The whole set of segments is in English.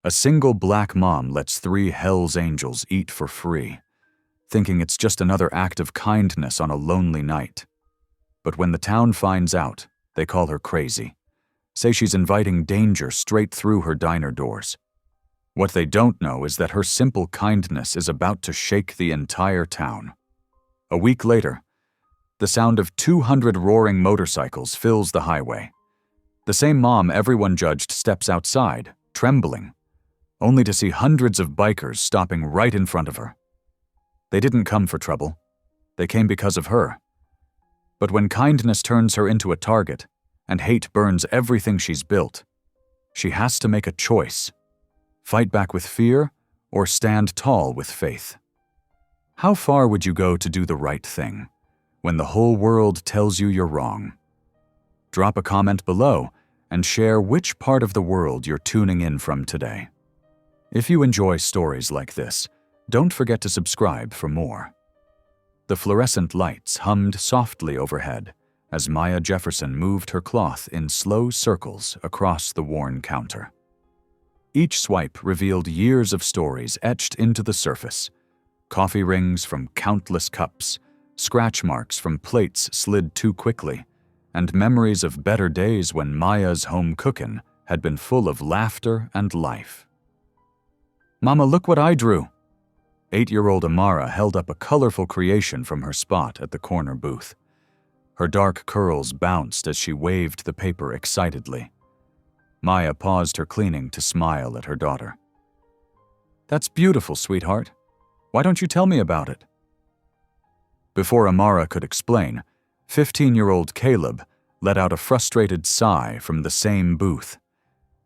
A single black mom lets 3 Hell's Angels eat for free, thinking it's just another act of kindness on a lonely night. But when the town finds out, they call her crazy, say she's inviting danger straight through her diner doors. What they don't know is that her simple kindness is about to shake the entire town. A week later, the sound of 200 roaring motorcycles fills the highway. The same mom everyone judged steps outside, trembling, only to see hundreds of bikers stopping right in front of her. They didn't come for trouble. They came because of her. But when kindness turns her into a target and hate burns everything she's built, she has to make a choice: fight back with fear or stand tall with faith. How far would you go to do the right thing when the whole world tells you you're wrong? Drop a comment below and share which part of the world you're tuning in from today. If you enjoy stories like this, don't forget to subscribe for more. The fluorescent lights hummed softly overhead as Maya Jefferson moved her cloth in slow circles across the worn counter. Each swipe revealed years of stories etched into the surface: coffee rings from countless cups, scratch marks from plates slid too quickly, and memories of better days when Maya's home cookin' had been full of laughter and life. "Mama, look what I drew!" 8-year-old Amara held up a colorful creation from her spot at the corner booth. Her dark curls bounced as she waved the paper excitedly. Maya paused her cleaning to smile at her daughter. "That's beautiful, sweetheart. Why don't you tell me about it?" Before Amara could explain, 15-year-old Caleb let out a frustrated sigh from the same booth.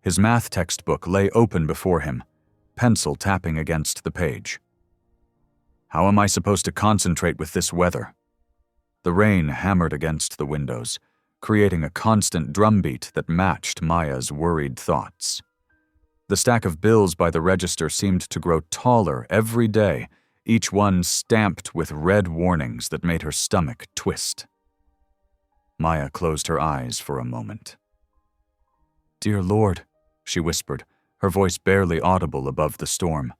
His math textbook lay open before him, pencil tapping against the page. "How am I supposed to concentrate with this weather?" The rain hammered against the windows, creating a constant drumbeat that matched Maya's worried thoughts. The stack of bills by the register seemed to grow taller every day, each one stamped with red warnings that made her stomach twist. Maya closed her eyes for a moment. "Dear Lord," she whispered, her voice barely audible above the storm.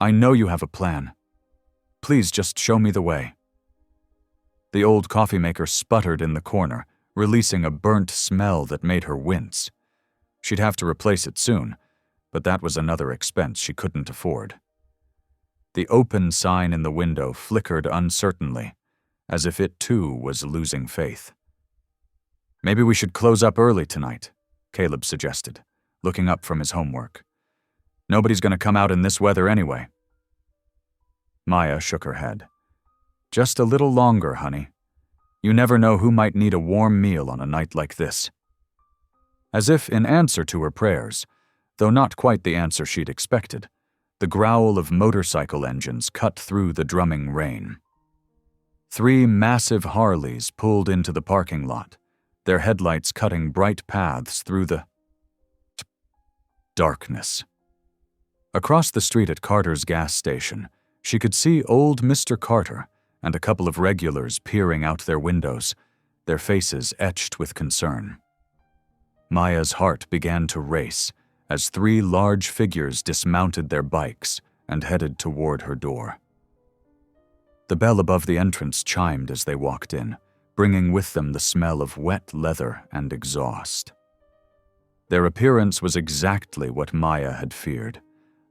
"I know you have a plan. Please just show me the way." The old coffee maker sputtered in the corner, releasing a burnt smell that made her wince. She'd have to replace it soon, but that was another expense she couldn't afford. The open sign in the window flickered uncertainly, as if it too was losing faith. "Maybe we should close up early tonight," Caleb suggested, looking up from his homework. "Nobody's going to come out in this weather anyway." Maya shook her head. "Just a little longer, honey. You never know who might need a warm meal on a night like this." As if in answer to her prayers, though not quite the answer she'd expected, the growl of motorcycle engines cut through the drumming rain. 3 massive Harleys pulled into the parking lot, their headlights cutting bright paths through the darkness. Across the street at Carter's gas station, she could see old Mr. Carter and a couple of regulars peering out their windows, their faces etched with concern. Maya's heart began to race as 3 large figures dismounted their bikes and headed toward her door. The bell above the entrance chimed as they walked in, bringing with them the smell of wet leather and exhaust. Their appearance was exactly what Maya had feared: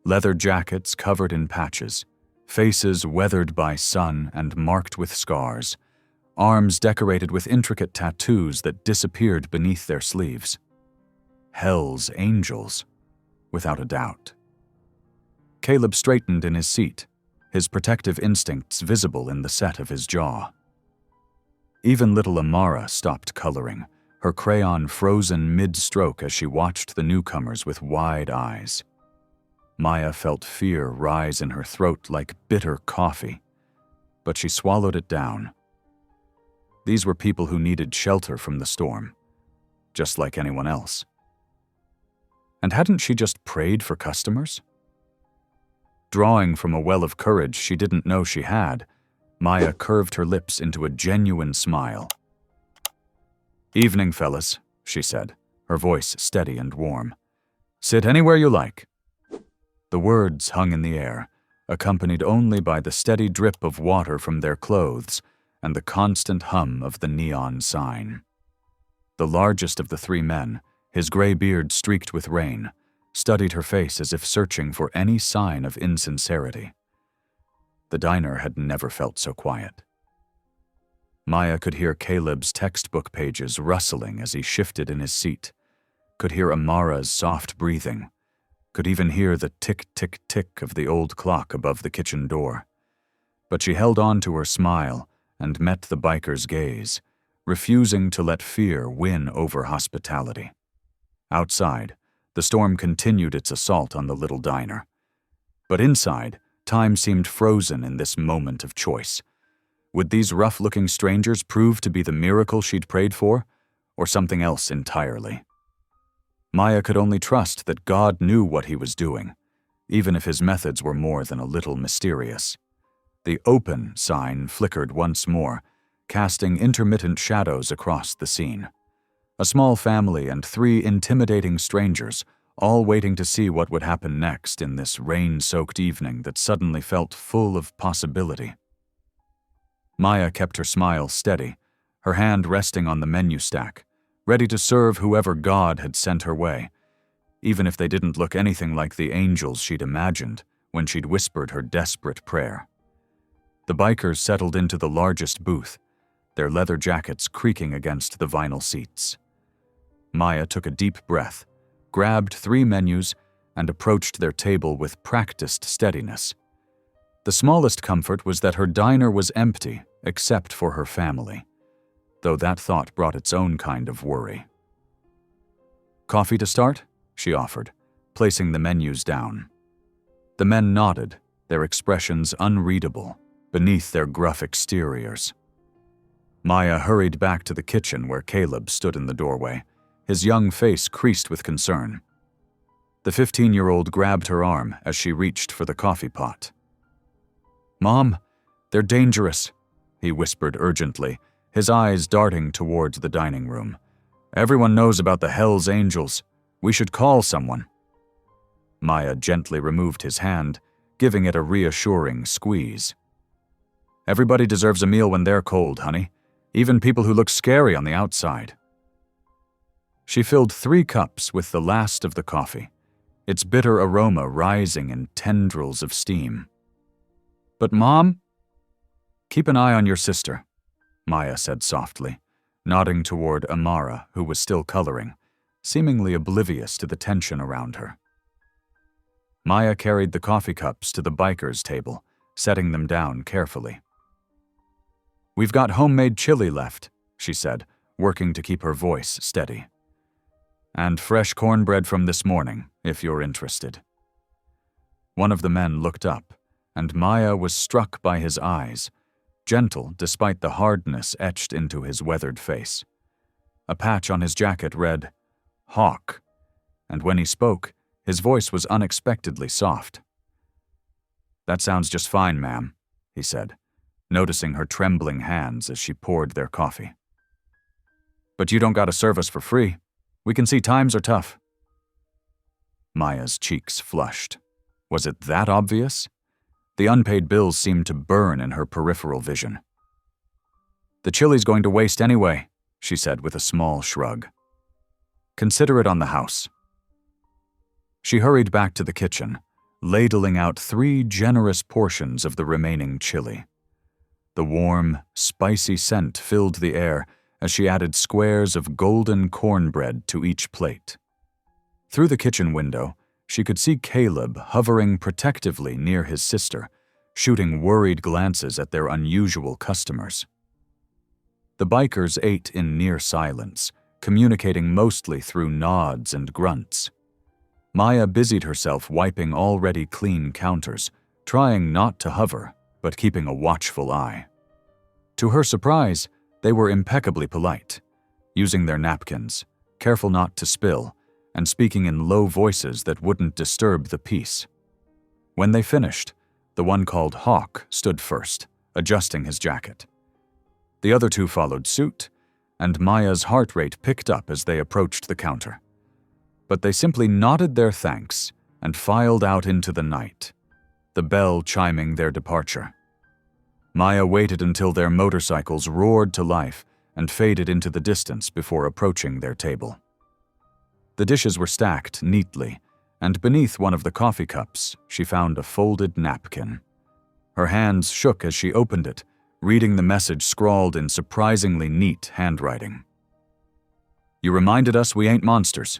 leather jackets covered in patches, faces weathered by sun and marked with scars, arms decorated with intricate tattoos that disappeared beneath their sleeves. Hell's Angels, without a doubt. Caleb straightened in his seat, his protective instincts visible in the set of his jaw. Even little Amara stopped coloring, her crayon frozen mid-stroke as she watched the newcomers with wide eyes. Maya felt fear rise in her throat like bitter coffee, but she swallowed it down. These were people who needed shelter from the storm, just like anyone else. And hadn't she just prayed for customers? Drawing from a well of courage she didn't know she had, Maya curved her lips into a genuine smile. "Evening, fellas," she said, her voice steady and warm. "Sit anywhere you like. The words hung in the air, accompanied only by the steady drip of water from their clothes and the constant hum of the neon sign. The largest of the three men, his gray beard streaked with rain, studied her face as if searching for any sign of insincerity. The diner had never felt so quiet. Maya could hear Caleb's textbook pages rustling as he shifted in his seat, could hear Amara's soft breathing, could even hear the tick-tick-tick of the old clock above the kitchen door. But she held on to her smile and met the biker's gaze, refusing to let fear win over hospitality. Outside, the storm continued its assault on the little diner. But inside, time seemed frozen in this moment of choice. Would these rough-looking strangers prove to be the miracle she'd prayed for, or something else entirely? Maya could only trust that God knew what he was doing, even if his methods were more than a little mysterious. The "open" sign flickered once more, casting intermittent shadows across the scene. A small family and 3 intimidating strangers, all waiting to see what would happen next in this rain-soaked evening that suddenly felt full of possibility. Maya kept her smile steady, her hand resting on the menu stack, ready to serve whoever God had sent her way, even if they didn't look anything like the angels she'd imagined when she'd whispered her desperate prayer. The bikers settled into the largest booth, their leather jackets creaking against the vinyl seats. Maya took a deep breath, grabbed 3 menus, and approached their table with practiced steadiness. The smallest comfort was that her diner was empty, except for her family, though that thought brought its own kind of worry. "Coffee to start?" she offered, placing the menus down. The men nodded, their expressions unreadable beneath their gruff exteriors. Maya hurried back to the kitchen where Caleb stood in the doorway, his young face creased with concern. The 15-year-old grabbed her arm as she reached for the coffee pot. "Mom, they're dangerous," he whispered urgently, his eyes darting towards the dining room. "Everyone knows about the Hells Angels. We should call someone." Maya gently removed his hand, giving it a reassuring squeeze. "Everybody deserves a meal when they're cold, honey, even people who look scary on the outside." She filled 3 cups with the last of the coffee, its bitter aroma rising in tendrils of steam. "But Mom?" "Keep an eye on your sister," Maya said softly, nodding toward Amara, who was still coloring, seemingly oblivious to the tension around her. Maya carried the coffee cups to the biker's table, setting them down carefully. "We've got homemade chili left," she said, working to keep her voice steady. "And fresh cornbread from this morning, if you're interested." One of the men looked up, and Maya was struck by his eyes, gentle despite the hardness etched into his weathered face. A patch on his jacket read, "Hawk," and when he spoke, his voice was unexpectedly soft. "That sounds just fine, ma'am," he said, noticing her trembling hands as she poured their coffee. "But you don't gotta serve us for free. We can see times are tough." Maya's cheeks flushed. Was it that obvious? The unpaid bills seemed to burn in her peripheral vision. "The chili's going to waste anyway," she said with a small shrug. "Consider it on the house." She hurried back to the kitchen, ladling out 3 generous portions of the remaining chili. The warm, spicy scent filled the air as she added squares of golden cornbread to each plate. Through the kitchen window, she could see Caleb hovering protectively near his sister, shooting worried glances at their unusual customers. The bikers ate in near silence, communicating mostly through nods and grunts. Maya busied herself wiping already clean counters, trying not to hover, but keeping a watchful eye. To her surprise, they were impeccably polite, using their napkins, careful not to spill, and speaking in low voices that wouldn't disturb the peace. When they finished, the one called Hawk stood first, adjusting his jacket. The other 2 followed suit, and Maya's heart rate picked up as they approached the counter. But they simply nodded their thanks, and filed out into the night, the bell chiming their departure. Maya waited until their motorcycles roared to life and faded into the distance before approaching their table. The dishes were stacked neatly, and beneath one of the coffee cups, she found a folded napkin. Her hands shook as she opened it, reading the message scrawled in surprisingly neat handwriting. "You reminded us we ain't monsters.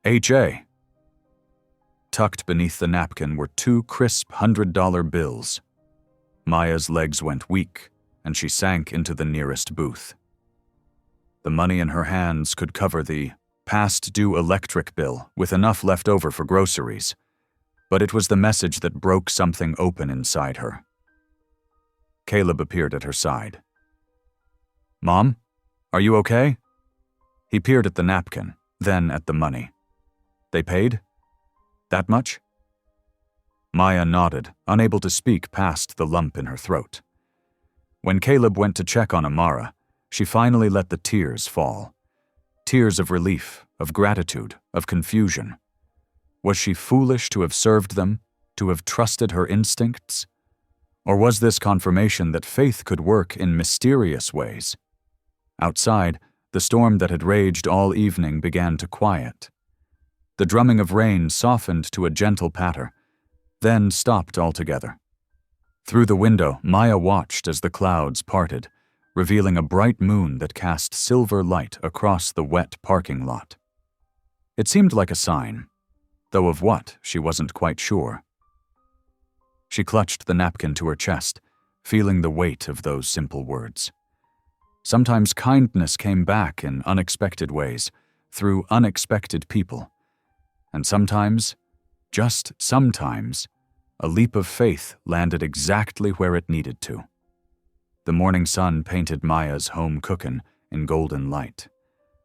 H.A." Tucked beneath the napkin were 2 crisp $100 bills. Maya's legs went weak, and she sank into the nearest booth. The money in her hands could cover the past-due electric bill with enough left over for groceries, but it was the message that broke something open inside her. Caleb appeared at her side. "Mom, are you okay?" He peered at the napkin, then at the money. "They paid? That much?" Maya nodded, unable to speak past the lump in her throat. When Caleb went to check on Amara, she finally let the tears fall. Tears of relief, of gratitude, of confusion. Was she foolish to have served them, to have trusted her instincts? Or was this confirmation that faith could work in mysterious ways? Outside, the storm that had raged all evening began to quiet. The drumming of rain softened to a gentle patter, then stopped altogether. Through the window, Maya watched as the clouds parted, revealing a bright moon that cast silver light across the wet parking lot. It seemed like a sign, though of what she wasn't quite sure. She clutched the napkin to her chest, feeling the weight of those simple words. Sometimes kindness came back in unexpected ways, through unexpected people. And sometimes, just sometimes, a leap of faith landed exactly where it needed to. The morning sun painted Maya's home cookin' in golden light,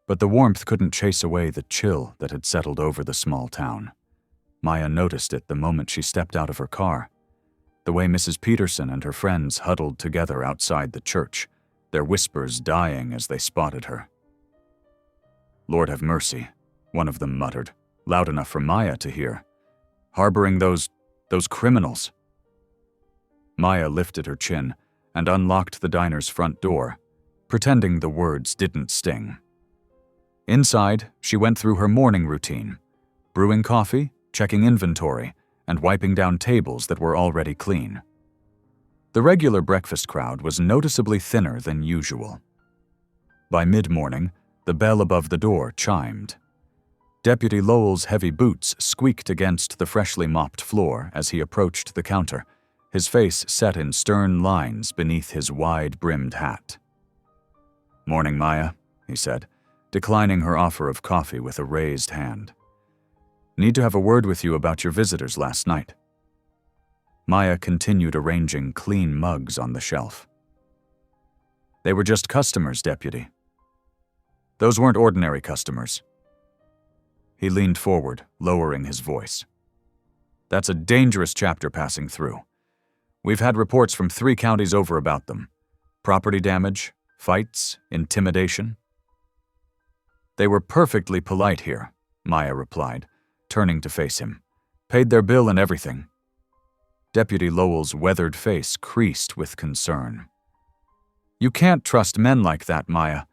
but the warmth couldn't chase away the chill that had settled over the small town. Maya noticed it the moment she stepped out of her car. The way Mrs. Peterson and her friends huddled together outside the church, their whispers dying as they spotted her. "Lord have mercy," one of them muttered, loud enough for Maya to hear. "Harboring those criminals." Maya lifted her chin and unlocked the diner's front door, pretending the words didn't sting. Inside, she went through her morning routine, brewing coffee, checking inventory, and wiping down tables that were already clean. The regular breakfast crowd was noticeably thinner than usual. By mid-morning, the bell above the door chimed. Deputy Lowell's heavy boots squeaked against the freshly mopped floor as he approached the counter, his face set in stern lines beneath his wide-brimmed hat. "Morning, Maya," he said, declining her offer of coffee with a raised hand. "Need to have a word with you about your visitors last night." Maya continued arranging clean mugs on the shelf. "They were just customers, Deputy. Those weren't ordinary customers." He leaned forward, lowering his voice. "That's a dangerous chapter passing through. We've had reports from 3 counties over about them. Property damage, fights, intimidation." "They were perfectly polite here," Maya replied, turning to face him. "Paid their bill and everything." Deputy Lowell's weathered face creased with concern. "You can't trust men like that, Maya.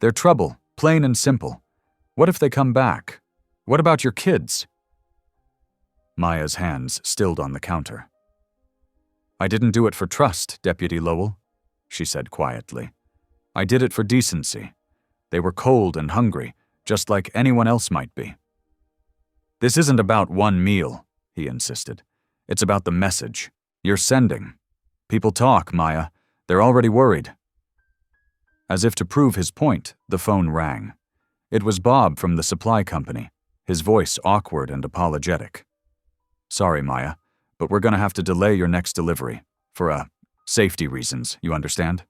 They're trouble, plain and simple. What if they come back? What about your kids?" Maya's hands stilled on the counter. "I didn't do it for trust, Deputy Lowell," she said quietly. "I did it for decency. They were cold and hungry, just like anyone else might be." "This isn't about one meal," he insisted. "It's about the message you're sending. People talk, Maya. They're already worried." As if to prove his point, the phone rang. It was Bob from the supply company, his voice awkward and apologetic. "Sorry, Maya, but we're going to have to delay your next delivery. For, safety reasons, you understand?"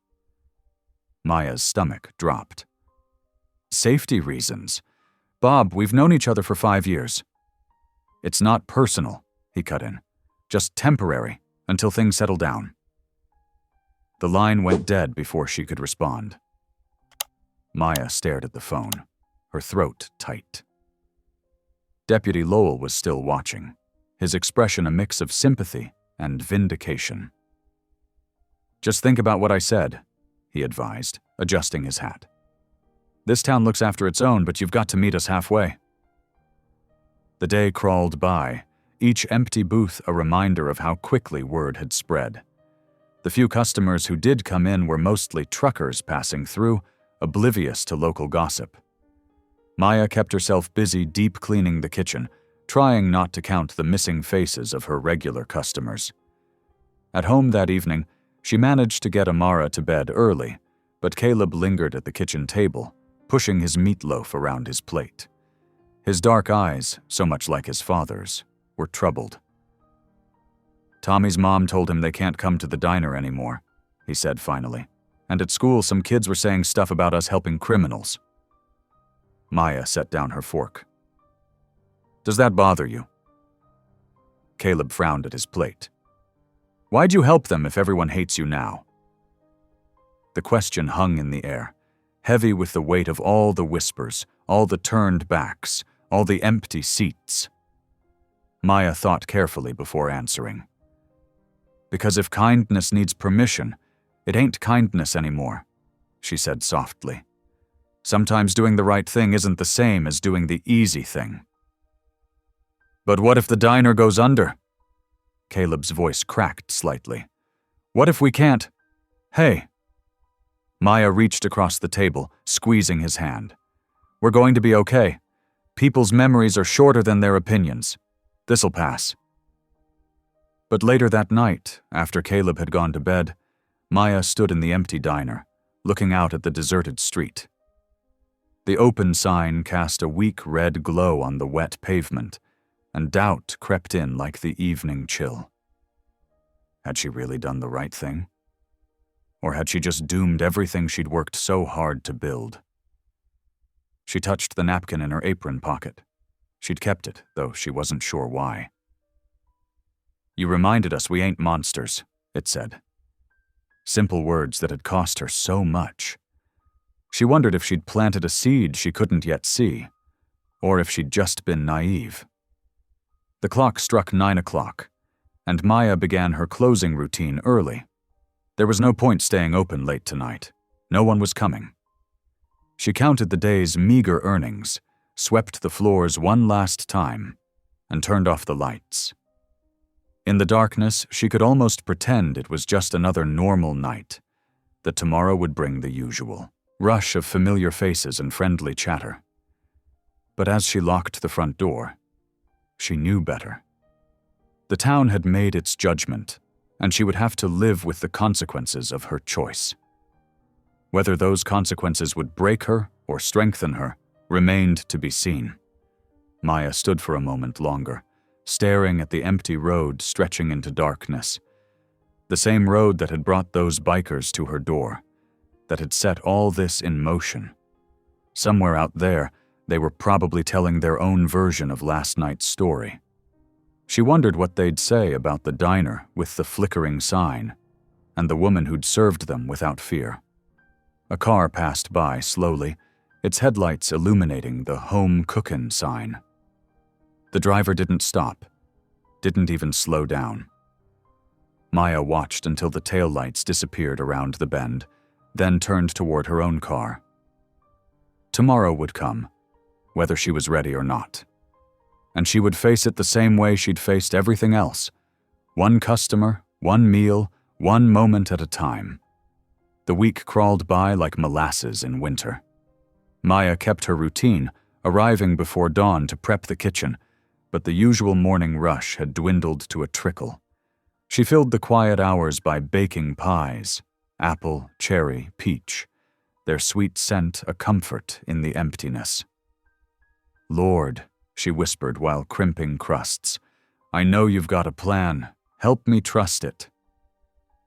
Maya's stomach dropped. "Safety reasons? Bob, we've known each other for 5 years." "It's not personal," he cut in. "Just temporary, until things settle down." The line went dead before she could respond. Maya stared at the phone, her throat tight. Deputy Lowell was still watching, his expression a mix of sympathy and vindication. "Just think about what I said," he advised, adjusting his hat. "This town looks after its own, but you've got to meet us halfway." The day crawled by, each empty booth a reminder of how quickly word had spread. The few customers who did come in were mostly truckers passing through, oblivious to local gossip. Maya kept herself busy deep cleaning the kitchen, trying not to count the missing faces of her regular customers. At home that evening, she managed to get Amara to bed early, but Caleb lingered at the kitchen table, pushing his meatloaf around his plate. His dark eyes, so much like his father's, were troubled. "Tommy's mom told him they can't come to the diner anymore," he said finally. "And at school, some kids were saying stuff about us helping criminals." Maya set down her fork. "Does that bother you?" Caleb frowned at his plate. "Why'd you help them if everyone hates you now?" The question hung in the air, heavy with the weight of all the whispers, all the turned backs, all the empty seats. Maya thought carefully before answering. "Because if kindness needs permission, it ain't kindness anymore," she said softly. "Sometimes doing the right thing isn't the same as doing the easy thing." "But what if the diner goes under?" Caleb's voice cracked slightly. "What if we can't? Hey." Maya reached across the table, squeezing his hand. "We're going to be okay. People's memories are shorter than their opinions. This'll pass." But later that night, after Caleb had gone to bed, Maya stood in the empty diner, looking out at the deserted street. The open sign cast a weak red glow on the wet pavement, and doubt crept in like the evening chill. Had she really done the right thing? Or had she just doomed everything she'd worked so hard to build? She touched the napkin in her apron pocket. She'd kept it, though she wasn't sure why. "You reminded us we ain't monsters," it said. Simple words that had cost her so much. She wondered if she'd planted a seed she couldn't yet see, or if she'd just been naive. The clock struck 9 o'clock, and Maya began her closing routine early. There was no point staying open late tonight. No one was coming. She counted the day's meager earnings, swept the floors one last time, and turned off the lights. In the darkness, she could almost pretend it was just another normal night, that tomorrow would bring the usual rush of familiar faces and friendly chatter. But as she locked the front door, she knew better. The town had made its judgment, and she would have to live with the consequences of her choice. Whether those consequences would break her or strengthen her remained to be seen. Maya stood for a moment longer, staring at the empty road stretching into darkness. The same road that had brought those bikers to her door, that had set all this in motion. Somewhere out there, they were probably telling their own version of last night's story. She wondered what they'd say about the diner with the flickering sign, and the woman who'd served them without fear. A car passed by slowly, its headlights illuminating the "Home Cookin' sign. The driver didn't stop, didn't even slow down. Maya watched until the taillights disappeared around the bend, then turned toward her own car. Tomorrow would come, whether she was ready or not. And she would face it the same way she'd faced everything else. One customer, one meal, one moment at a time. The week crawled by like molasses in winter. Maya kept her routine, arriving before dawn to prep the kitchen, but the usual morning rush had dwindled to a trickle. She filled the quiet hours by baking pies, apple, cherry, peach, their sweet scent a comfort in the emptiness. "Lord," she whispered while crimping crusts, "I know you've got a plan. Help me trust it."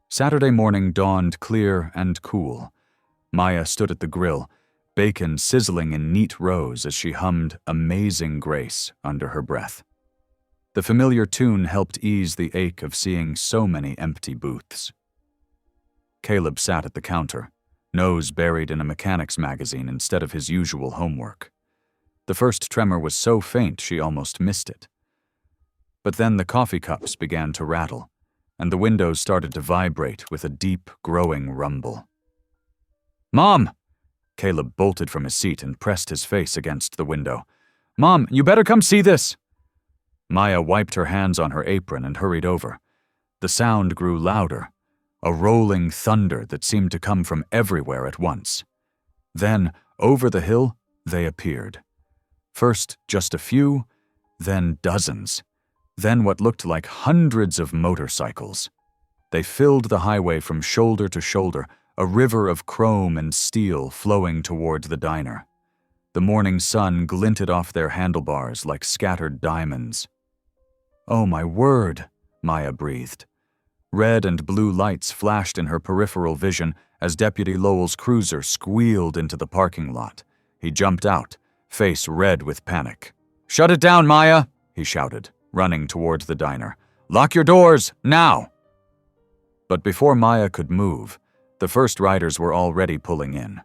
Saturday morning dawned clear and cool. Maya stood at the grill, bacon sizzling in neat rows as she hummed Amazing Grace under her breath. The familiar tune helped ease the ache of seeing so many empty booths. Caleb sat at the counter, nose buried in a mechanics magazine instead of his usual homework. The first tremor was so faint she almost missed it. But then the coffee cups began to rattle, and the windows started to vibrate with a deep, growing rumble. "Mom!" Caleb bolted from his seat and pressed his face against the window. "Mom, you better come see this!" Maya wiped her hands on her apron and hurried over. The sound grew louder, a rolling thunder that seemed to come from everywhere at once. Then, over the hill, they appeared. First just a few, then dozens, then what looked like hundreds of motorcycles. They filled the highway from shoulder to shoulder, a river of chrome and steel flowing toward the diner. The morning sun glinted off their handlebars like scattered diamonds. "Oh my word," Maya breathed. Red and blue lights flashed in her peripheral vision as Deputy Lowell's cruiser squealed into the parking lot. He jumped out, face red with panic. "Shut it down, Maya!" he shouted, running toward the diner. "Lock your doors, now!" But before Maya could move, the first riders were already pulling in.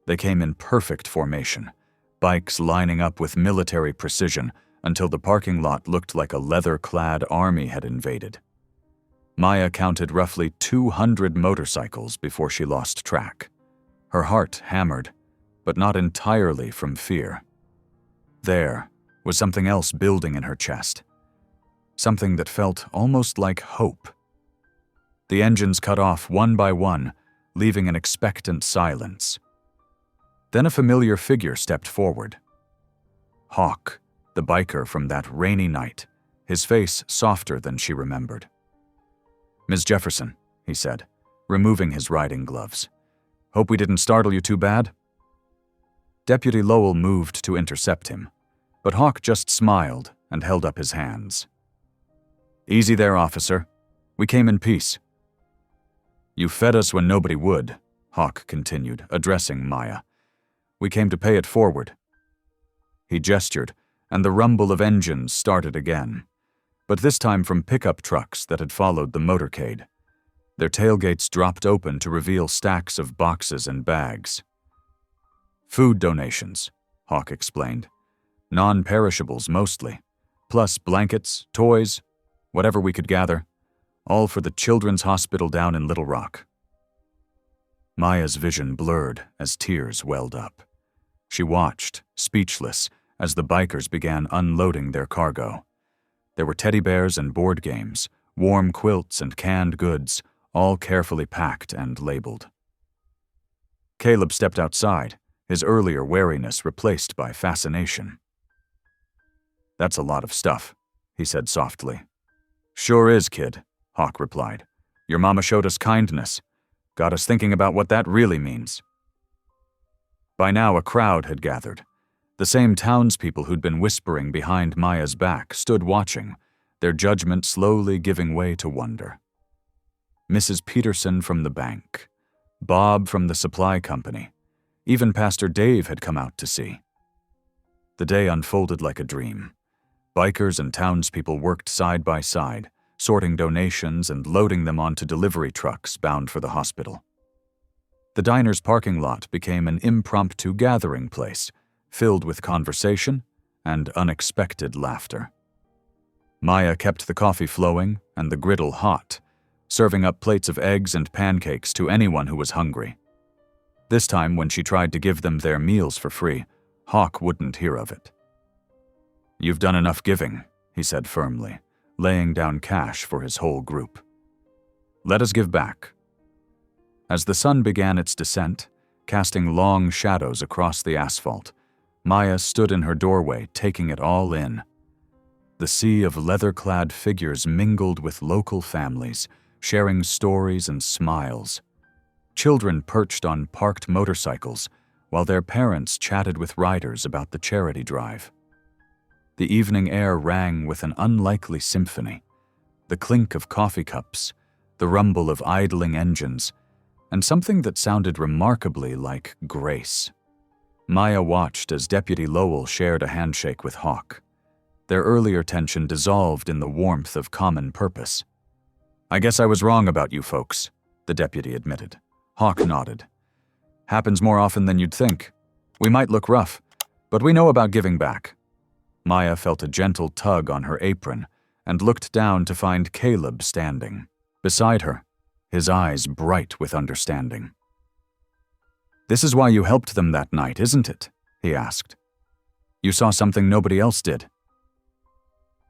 They came in perfect formation, bikes lining up with military precision until the parking lot looked like a leather-clad army had invaded. Maya counted roughly 200 motorcycles before she lost track. Her heart hammered, but not entirely from fear. There was something else building in her chest, something that felt almost like hope. The engines cut off one by one, leaving an expectant silence. Then a familiar figure stepped forward. Hawk, the biker from that rainy night, his face softer than she remembered. "Ms. Jefferson," he said, removing his riding gloves. "Hope we didn't startle you too bad?" Deputy Lowell moved to intercept him, but Hawk just smiled and held up his hands. "Easy there, officer. We came in peace." "You fed us when nobody would," Hawk continued, addressing Maya. "We came to pay it forward." He gestured, and the rumble of engines started again, but this time from pickup trucks that had followed the motorcade. Their tailgates dropped open to reveal stacks of boxes and bags. "Food donations," Hawk explained. "Non-perishables mostly, plus blankets, toys, whatever we could gather, all for the Children's Hospital down in Little Rock." Maya's vision blurred as tears welled up. She watched, speechless, as the bikers began unloading their cargo. There were teddy bears and board games, warm quilts and canned goods, all carefully packed and labeled. Caleb stepped outside, his earlier wariness replaced by fascination. "That's a lot of stuff," he said softly. "Sure is, kid," Hawk replied. "Your mama showed us kindness. Got us thinking about what that really means." By now a crowd had gathered. The same townspeople who'd been whispering behind Maya's back stood watching, their judgment slowly giving way to wonder. Mrs. Peterson from the bank, Bob from the supply company, even Pastor Dave had come out to see. The day unfolded like a dream. Bikers and townspeople worked side by side, sorting donations and loading them onto delivery trucks bound for the hospital. The diner's parking lot became an impromptu gathering place, filled with conversation and unexpected laughter. Maya kept the coffee flowing and the griddle hot, serving up plates of eggs and pancakes to anyone who was hungry. This time, when she tried to give them their meals for free, Hawk wouldn't hear of it. "You've done enough giving," he said firmly, laying down cash for his whole group. "Let us give back." As the sun began its descent, casting long shadows across the asphalt, Maya stood in her doorway, taking it all in. The sea of leather-clad figures mingled with local families, sharing stories and smiles. Children perched on parked motorcycles, while their parents chatted with riders about the charity drive. The evening air rang with an unlikely symphony, the clink of coffee cups, the rumble of idling engines, and something that sounded remarkably like grace. Maya watched as Deputy Lowell shared a handshake with Hawk. Their earlier tension dissolved in the warmth of common purpose. "I guess I was wrong about you folks," the deputy admitted. Hawk nodded. "Happens more often than you'd think. We might look rough, but we know about giving back." Maya felt a gentle tug on her apron and looked down to find Caleb standing beside her, his eyes bright with understanding. "This is why you helped them that night, isn't it?" he asked. "You saw something nobody else did."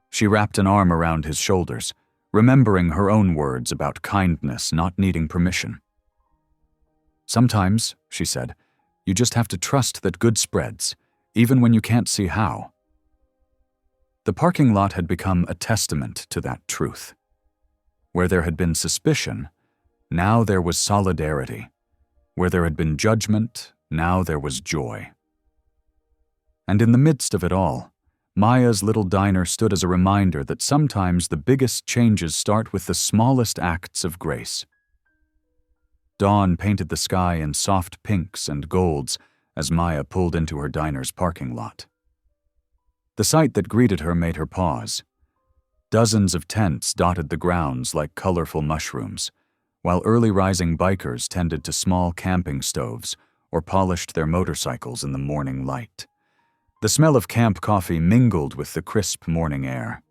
She wrapped an arm around his shoulders, remembering her own words about kindness not needing permission. "Sometimes," she said, "you just have to trust that good spreads, even when you can't see how." The parking lot had become a testament to that truth. Where there had been suspicion, now there was solidarity. Where there had been judgment, now there was joy. And in the midst of it all, Maya's little diner stood as a reminder that sometimes the biggest changes start with the smallest acts of grace. Dawn painted the sky in soft pinks and golds as Maya pulled into her diner's parking lot. The sight that greeted her made her pause. Dozens of tents dotted the grounds like colorful mushrooms, while early-rising bikers tended to small camping stoves or polished their motorcycles in the morning light. The smell of camp coffee mingled with the crisp morning air.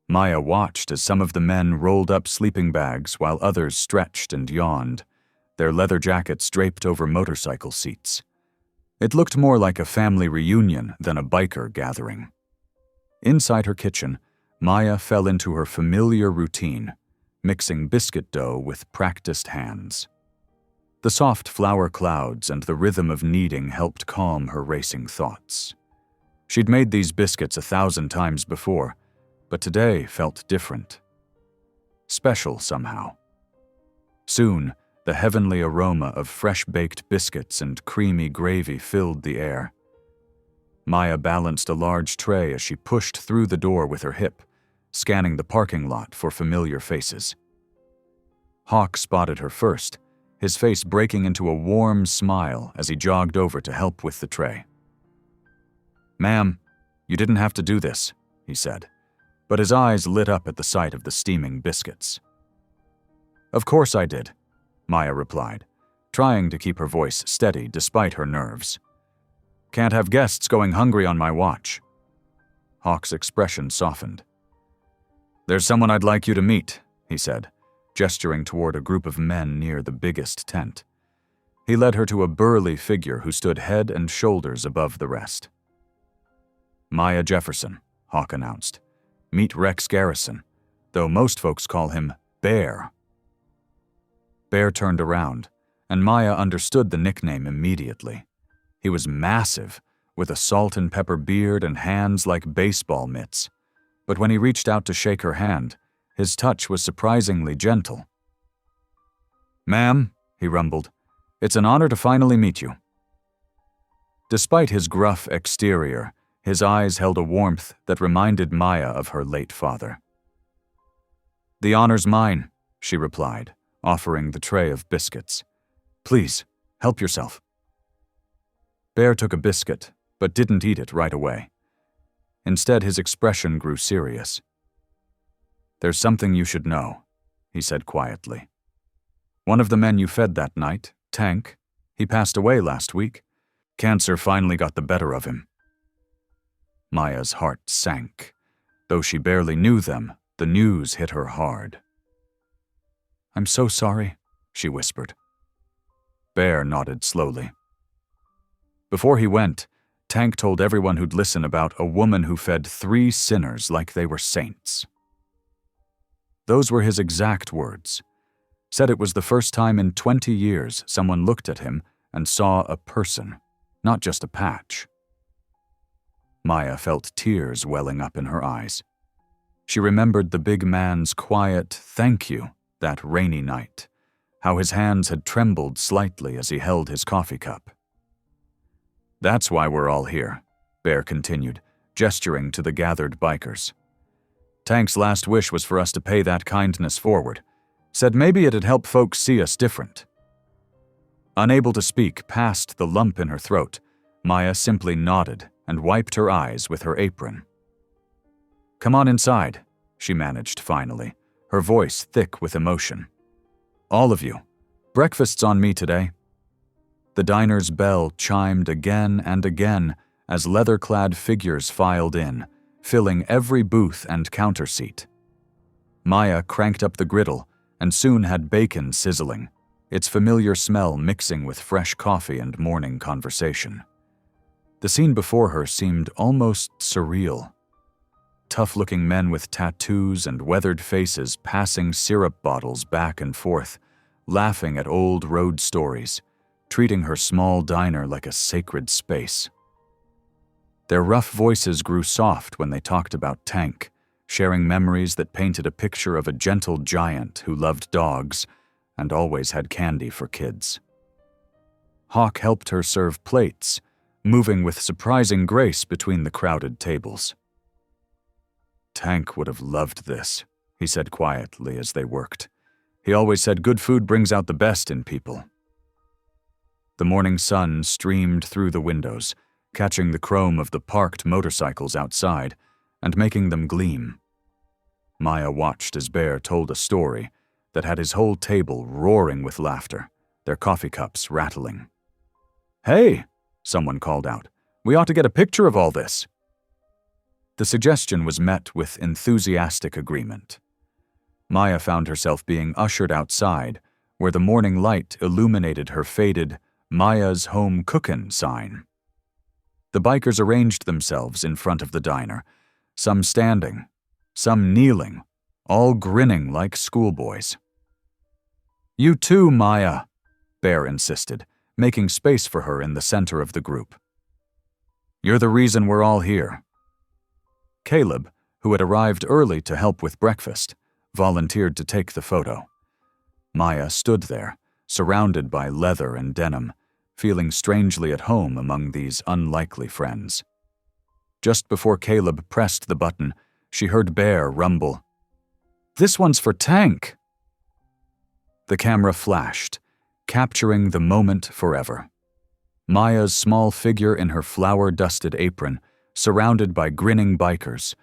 Maya watched as some of the men rolled up sleeping bags while others stretched and yawned, their leather jackets draped over motorcycle seats. It looked more like a family reunion than a biker gathering. Inside her kitchen, Maya fell into her familiar routine, mixing biscuit dough with practiced hands. The soft flour clouds and the rhythm of kneading helped calm her racing thoughts. She'd made these biscuits 1,000 times before, but today felt different. Special somehow. Soon, the heavenly aroma of fresh-baked biscuits and creamy gravy filled the air. Maya balanced a large tray as she pushed through the door with her hip, scanning the parking lot for familiar faces. Hawk spotted her first, his face breaking into a warm smile as he jogged over to help with the tray. "Ma'am, you didn't have to do this," he said, but his eyes lit up at the sight of the steaming biscuits. "Of course I did," Maya replied, trying to keep her voice steady despite her nerves. "Can't have guests going hungry on my watch." Hawk's expression softened. "There's someone I'd like you to meet," he said, gesturing toward a group of men near the biggest tent. He led her to a burly figure who stood head and shoulders above the rest. "Maya Jefferson," Hawk announced. "Meet Rex Garrison, though most folks call him Bear." Bear turned around, and Maya understood the nickname immediately. He was massive, with a salt and pepper beard and hands like baseball mitts. But when he reached out to shake her hand, his touch was surprisingly gentle. "Ma'am," he rumbled, "it's an honor to finally meet you." Despite his gruff exterior, his eyes held a warmth that reminded Maya of her late father. "The honor's mine," she replied, offering the tray of biscuits. "Please, help yourself." Bear took a biscuit, but didn't eat it right away. Instead, his expression grew serious. "There's something you should know," he said quietly. "One of the men you fed that night, Tank, he passed away last week. Cancer finally got the better of him." Maya's heart sank. Though she barely knew them, the news hit her hard. "I'm so sorry," she whispered. Bear nodded slowly. Before he went, Tank told everyone who'd listen about a woman who fed 3 sinners like they were saints. Those were his exact words. Said it was the first time in 20 years someone looked at him and saw a person, not just a patch. Maya felt tears welling up in her eyes. She remembered the big man's quiet "thank you" that rainy night, how his hands had trembled slightly as he held his coffee cup. "That's why we're all here," Bear continued, gesturing to the gathered bikers. "Tank's last wish was for us to pay that kindness forward. Said maybe it'd help folks see us different." Unable to speak past the lump in her throat, Maya simply nodded and wiped her eyes with her apron. "Come on inside," she managed finally, her voice thick with emotion. "All of you. Breakfast's on me today." The diner's bell chimed again and again as leather-clad figures filed in, filling every booth and counter seat. Maya cranked up the griddle and soon had bacon sizzling, its familiar smell mixing with fresh coffee and morning conversation. The scene before her seemed almost surreal. Tough-looking men with tattoos and weathered faces passing syrup bottles back and forth, laughing at old road stories, treating her small diner like a sacred space. Their rough voices grew soft when they talked about Tank, sharing memories that painted a picture of a gentle giant who loved dogs and always had candy for kids. Hawk helped her serve plates, moving with surprising grace between the crowded tables. Tank would have loved this, he said quietly as they worked. He always said good food brings out the best in people. The morning sun streamed through the windows, catching the chrome of the parked motorcycles outside and making them gleam. Maya watched as Bear told a story that had his whole table roaring with laughter, their coffee cups rattling. "Hey," someone called out, "we ought to get a picture of all this." The suggestion was met with enthusiastic agreement. Maya found herself being ushered outside, where the morning light illuminated her faded "Maya's Home Cookin'" sign. The bikers arranged themselves in front of the diner, some standing, some kneeling, all grinning like schoolboys. "You too, Maya," Bear insisted, making space for her in the center of the group. "You're the reason we're all here." Caleb, who had arrived early to help with breakfast, volunteered to take the photo. Maya stood there, surrounded by leather and denim, feeling strangely at home among these unlikely friends. Just before Caleb pressed the button, she heard Bear rumble, "This one's for Tank." The camera flashed, capturing the moment forever. Maya's small figure in her flour-dusted apron, surrounded by grinning bikers,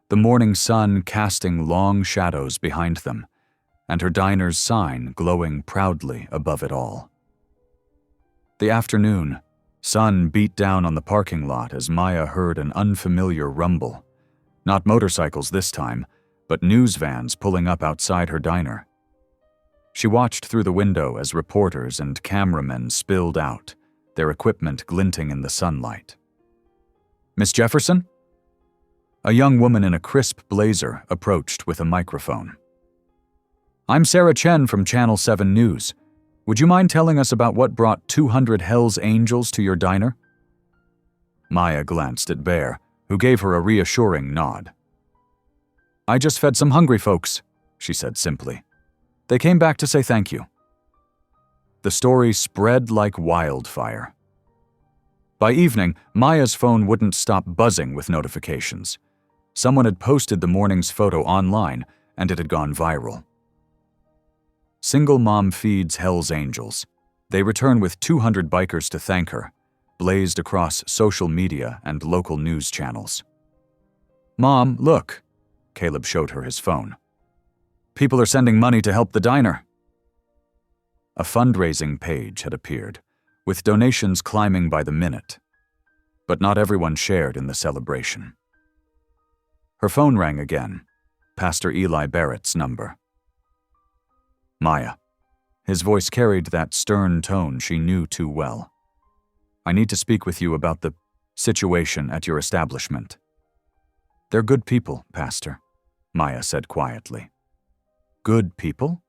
the morning sun casting long shadows behind them, and her diner's sign glowing proudly above it all. The afternoon, sun beat down on the parking lot as Maya heard an unfamiliar rumble. Not motorcycles this time, but news vans pulling up outside her diner. She watched through the window as reporters and cameramen spilled out, their equipment glinting in the sunlight. "Miss Jefferson?" A young woman in a crisp blazer approached with a microphone. "I'm Sarah Chen from Channel 7 News. Would you mind telling us about what brought 200 Hells Angels to your diner?" Maya glanced at Bear, who gave her a reassuring nod. "I just fed some hungry folks," she said simply. "They came back to say thank you." The story spread like wildfire. By evening, Maya's phone wouldn't stop buzzing with notifications. Someone had posted the morning's photo online, and it had gone viral. Single Mom Feeds Hells Angels. They return with 200 bikers to thank her, blazed across social media and local news channels. "Mom, look," Caleb showed her his phone. "People are sending money to help the diner." A fundraising page had appeared, with donations climbing by the minute. But not everyone shared in the celebration. Her phone rang again, Pastor Eli Barrett's number. "Maya." His voice carried that stern tone she knew too well. "I need to speak with you about the situation at your establishment." "They're good people, Pastor," Maya said quietly. "Good people?"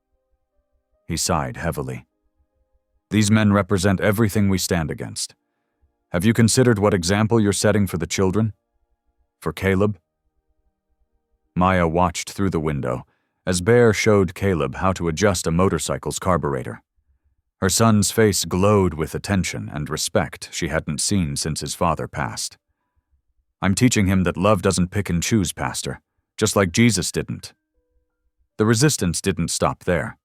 He sighed heavily. "These men represent everything we stand against. Have you considered what example you're setting for the children? For Caleb?" Maya watched through the window as Bear showed Caleb how to adjust a motorcycle's carburetor. Her son's face glowed with attention and respect she hadn't seen since his father passed. "I'm teaching him that love doesn't pick and choose, Pastor, just like Jesus didn't." The resistance didn't stop there.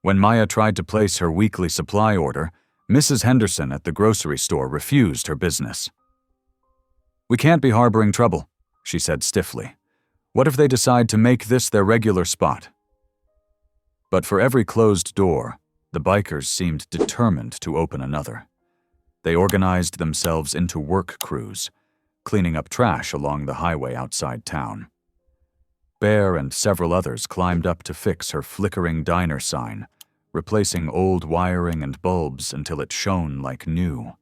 When Maya tried to place her weekly supply order, Mrs. Henderson at the grocery store refused her business. "We can't be harboring trouble," she said stiffly. "What if they decide to make this their regular spot?" But for every closed door, the bikers seemed determined to open another. They organized themselves into work crews, cleaning up trash along the highway outside town. Bear and several others climbed up to fix her flickering diner sign, replacing old wiring and bulbs until it shone like new.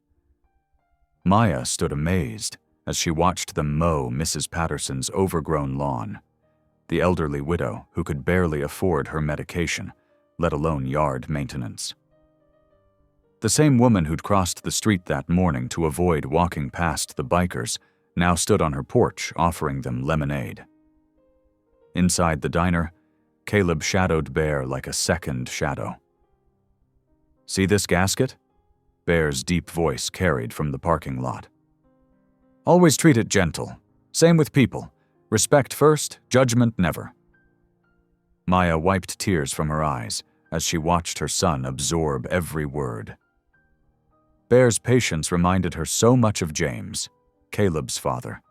Maya stood amazed as she watched them mow Mrs. Patterson's overgrown lawn, the elderly widow who could barely afford her medication, let alone yard maintenance. The same woman who'd crossed the street that morning to avoid walking past the bikers now stood on her porch offering them lemonade. Inside the diner, Caleb shadowed Bear like a second shadow. "See this gasket?" Bear's deep voice carried from the parking lot. "Always treat it gentle. Same with people. Respect first, judgment never." Maya wiped tears from her eyes as she watched her son absorb every word. Bear's patience reminded her so much of James, Caleb's father.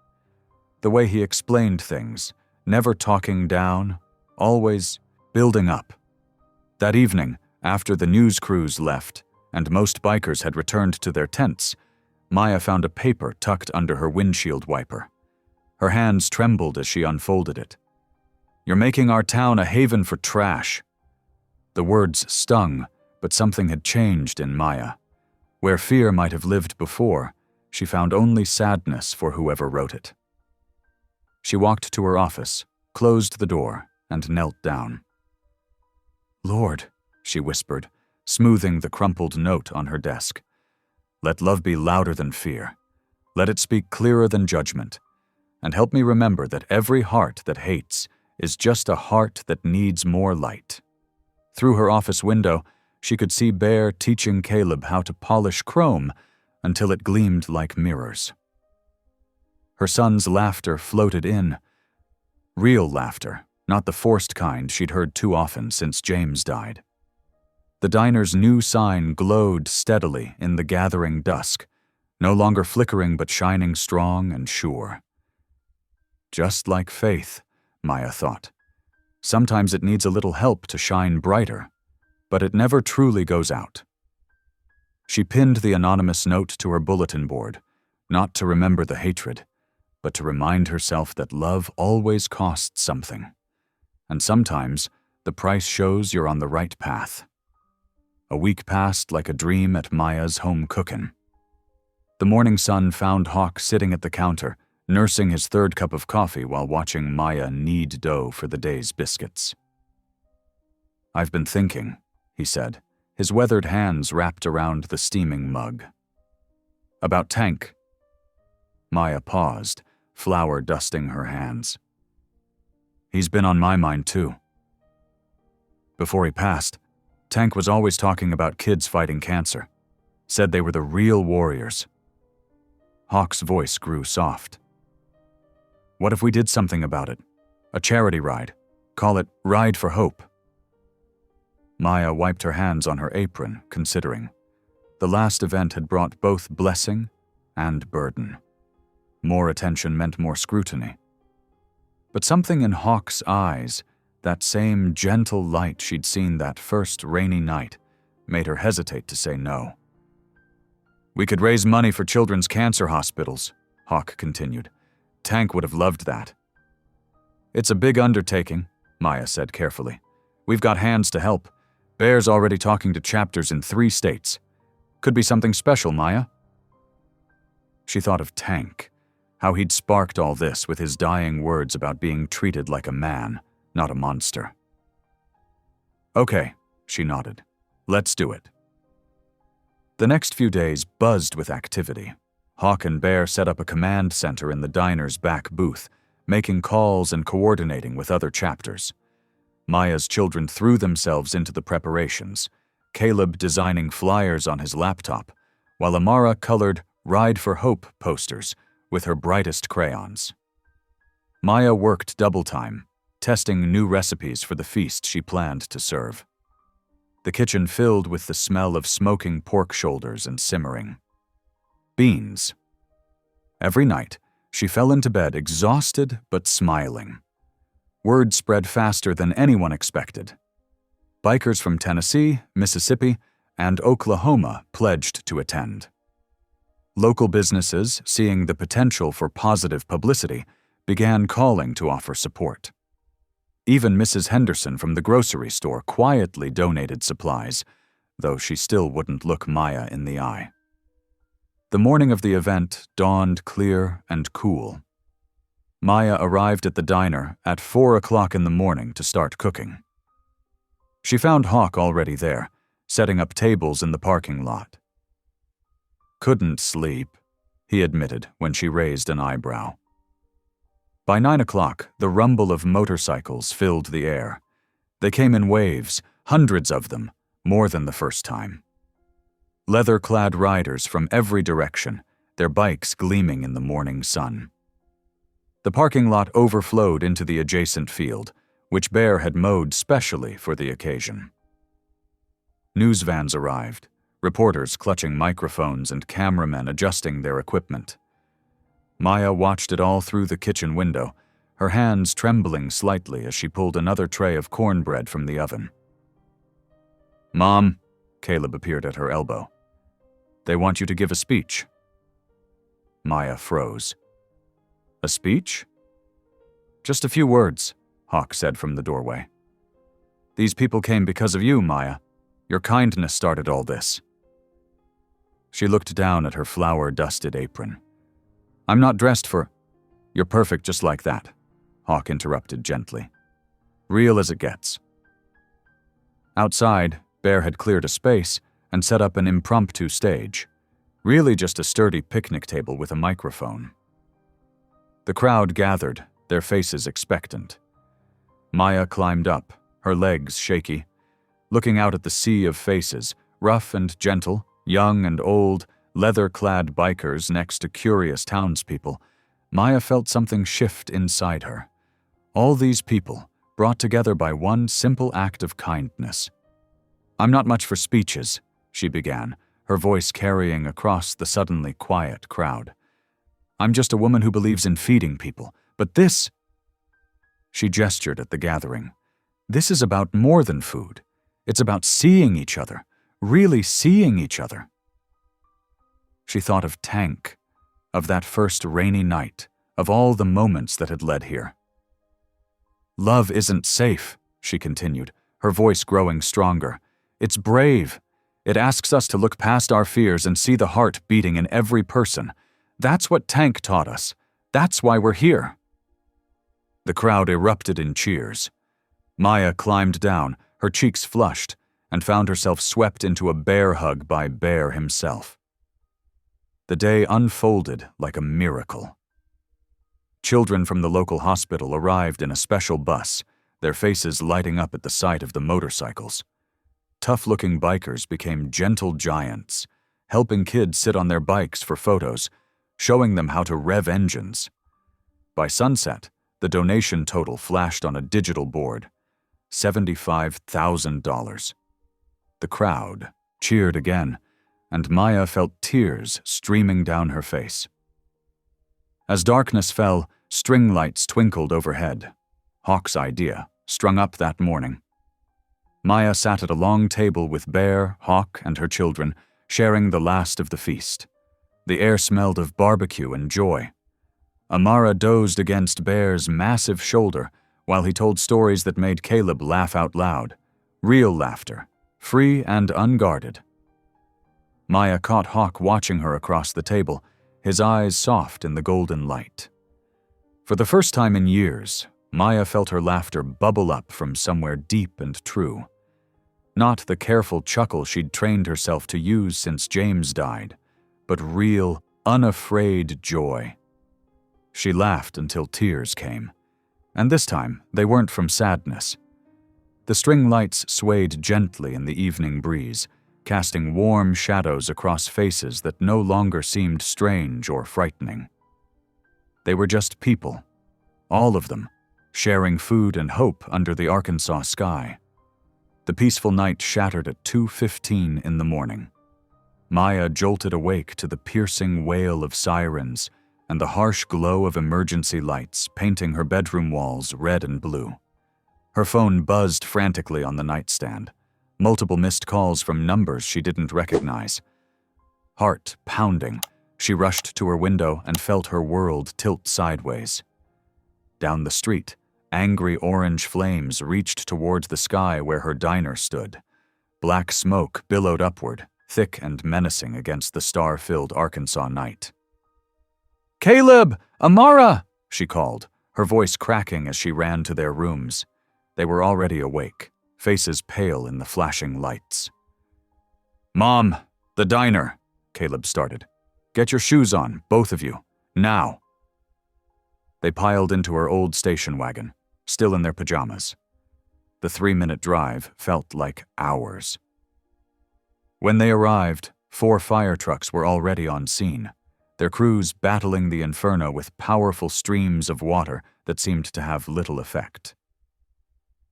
The way he explained things, never talking down, always building up. That evening, after the news crews left and most bikers had returned to their tents, Maya found a paper tucked under her windshield wiper. Her hands trembled as she unfolded it. "You're making our town a haven for trash." The words stung, but something had changed in Maya. Where fear might have lived before, she found only sadness for whoever wrote it. She walked to her office, closed the door, and knelt down. "Lord," she whispered, smoothing the crumpled note on her desk. "Let love be louder than fear. Let it speak clearer than judgment. And help me remember that every heart that hates is just a heart that needs more light." Through her office window, she could see Bear teaching Caleb how to polish chrome until it gleamed like mirrors. Her son's laughter floated in. Real laughter, not the forced kind she'd heard too often since James died. The diner's new sign glowed steadily in the gathering dusk, no longer flickering but shining strong and sure. Just like faith, Maya thought. Sometimes it needs a little help to shine brighter, but it never truly goes out. She pinned the anonymous note to her bulletin board, not to remember the hatred, but to remind herself that love always costs something. And sometimes, the price shows you're on the right path. A week passed like a dream at Maya's home cookin'. The morning sun found Hawk sitting at the counter, nursing his third cup of coffee while watching Maya knead dough for the day's biscuits. "I've been thinking," he said, his weathered hands wrapped around the steaming mug. "About Tank." Maya paused, flour dusting her hands. "He's been on my mind too. Before he passed, Tank was always talking about kids fighting cancer. Said they were the real warriors." Hawk's voice grew soft. "What if we did something about it? A charity ride. Call it Ride for Hope." Maya wiped her hands on her apron, considering. The last event had brought both blessing and burden. More attention meant more scrutiny. But something in Hawk's eyes, that same gentle light she'd seen that first rainy night, made her hesitate to say no. "We could raise money for children's cancer hospitals," Hawk continued. "Tank would have loved that." "It's a big undertaking," Maya said carefully. "We've got hands to help. Bear's already talking to chapters in 3 states. Could be something special, Maya." She thought of Tank, how he'd sparked all this with his dying words about being treated like a man, not a monster. "Okay," she nodded. "Let's do it." The next few days buzzed with activity. Hawk and Bear set up a command center in the diner's back booth, making calls and coordinating with other chapters. Maya's children threw themselves into the preparations, Caleb designing flyers on his laptop, while Amara colored Ride for Hope posters with her brightest crayons. Maya worked double time, testing new recipes for the feast she planned to serve. The kitchen filled with the smell of smoking pork shoulders and simmering. Beans. Every night, she fell into bed exhausted but smiling. Word spread faster than anyone expected. Bikers from Tennessee, Mississippi, and Oklahoma pledged to attend. Local businesses, seeing the potential for positive publicity, began calling to offer support. Even Mrs. Henderson from the grocery store quietly donated supplies, though she still wouldn't look Maya in the eye. The morning of the event dawned clear and cool. Maya arrived at the diner at 4 o'clock in the morning to start cooking. She found Hawk already there, setting up tables in the parking lot. "Couldn't sleep," he admitted when she raised an eyebrow. By 9 o'clock, the rumble of motorcycles filled the air. They came in waves, hundreds of them, more than the first time. Leather-clad riders from every direction, their bikes gleaming in the morning sun. The parking lot overflowed into the adjacent field, which Bear had mowed specially for the occasion. News vans arrived, reporters clutching microphones and cameramen adjusting their equipment. Maya watched it all through the kitchen window, her hands trembling slightly as she pulled another tray of cornbread from the oven. "Mom," Caleb appeared at her elbow. "They want you to give a speech." Maya froze. "A speech?" "Just a few words," Hawk said from the doorway. "These people came because of you, Maya. Your kindness started all this." She looked down at her flour-dusted apron. "I'm not dressed for—" "You're perfect just like that," Hawk interrupted gently. "Real as it gets." Outside, Bear had cleared a space and set up an impromptu stage, really just a sturdy picnic table with a microphone. The crowd gathered, their faces expectant. Maya climbed up, her legs shaky. Looking out at the sea of faces, rough and gentle, young and old, leather-clad bikers next to curious townspeople, Maya felt something shift inside her. All these people, brought together by one simple act of kindness. "I'm not much for speeches," she began, her voice carrying across the suddenly quiet crowd. "I'm just a woman who believes in feeding people, but this—" She gestured at the gathering. "This is about more than food. It's about seeing each other, really seeing each other." She thought of Tank, of that first rainy night, of all the moments that had led here. "Love isn't safe," she continued, her voice growing stronger. "It's brave. It asks us to look past our fears and see the heart beating in every person. That's what Tank taught us. That's why we're here." The crowd erupted in cheers. Maya climbed down, her cheeks flushed, and found herself swept into a bear hug by Bear himself. The day unfolded like a miracle. Children from the local hospital arrived in a special bus, their faces lighting up at the sight of the motorcycles. Tough-looking bikers became gentle giants, helping kids sit on their bikes for photos, showing them how to rev engines. By sunset, the donation total flashed on a digital board: $75,000. The crowd cheered again, and Maya felt tears streaming down her face. As darkness fell, string lights twinkled overhead. Hawk's idea, strung up that morning. Maya sat at a long table with Bear, Hawk, and her children, sharing the last of the feast. The air smelled of barbecue and joy. Amara dozed against Bear's massive shoulder while he told stories that made Caleb laugh out loud. Real laughter, free and unguarded. Maya caught Hawk watching her across the table, his eyes soft in the golden light. For the first time in years, Maya felt her laughter bubble up from somewhere deep and true. Not the careful chuckle she'd trained herself to use since James died, but real, unafraid joy. She laughed until tears came, and this time they weren't from sadness. The string lights swayed gently in the evening breeze, casting warm shadows across faces that no longer seemed strange or frightening. They were just people, all of them, sharing food and hope under the Arkansas sky. The peaceful night shattered at 2:15 in the morning. Maya jolted awake to the piercing wail of sirens and the harsh glow of emergency lights painting her bedroom walls red and blue. Her phone buzzed frantically on the nightstand, multiple missed calls from numbers she didn't recognize. Heart pounding, She rushed to her window and felt her world tilt sideways. Down the street, angry orange flames reached towards the sky where her diner stood. Black smoke billowed upward, thick and menacing against the star-filled Arkansas night. "Caleb! Amara!" she called, her voice cracking as she ran to their rooms. They were already awake, faces pale in the flashing lights. "Mom, the diner," Caleb started. "Get your shoes on, both of you, now." They piled into her old station wagon, still in their pajamas. The 3-minute drive felt like hours. When they arrived, 4 fire trucks were already on scene, their crews battling the inferno with powerful streams of water that seemed to have little effect.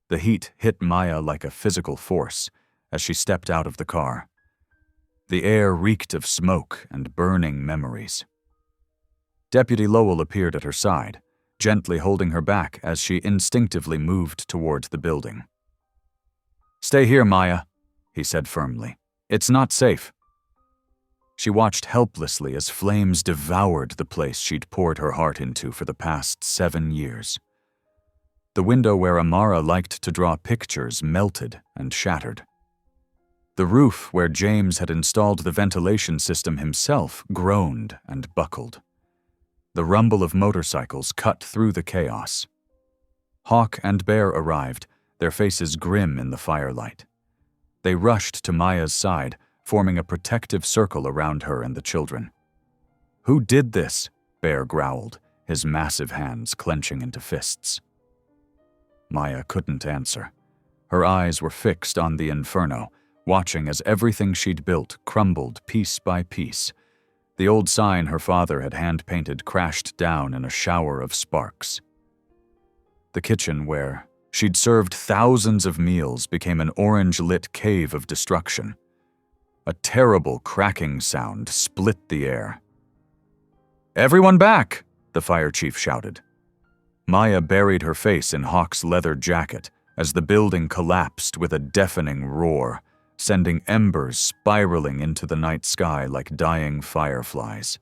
The heat hit Maya like a physical force as she stepped out of the car. The air reeked of smoke and burning memories. Deputy Lowell appeared at her side, gently holding her back as she instinctively moved towards the building. "Stay here, Maya," he said firmly. "It's not safe." She watched helplessly as flames devoured the place she'd poured her heart into for the past 7 years. The window where Amara liked to draw pictures melted and shattered. The roof where James had installed the ventilation system himself groaned and buckled. The rumble of motorcycles cut through the chaos. Hawk and Bear arrived, their faces grim in the firelight. They rushed to Maya's side, forming a protective circle around her and the children. "Who did this?" Bear growled, his massive hands clenching into fists. Maya couldn't answer. Her eyes were fixed on the inferno, watching as everything she'd built crumbled piece by piece. The old sign her father had hand-painted crashed down in a shower of sparks. The kitchen where she'd served thousands of meals became an orange-lit cave of destruction. A terrible cracking sound split the air. "Everyone back!" the fire chief shouted. Maya buried her face in Hawk's leather jacket as the building collapsed with a deafening roar, sending embers spiraling into the night sky like dying fireflies.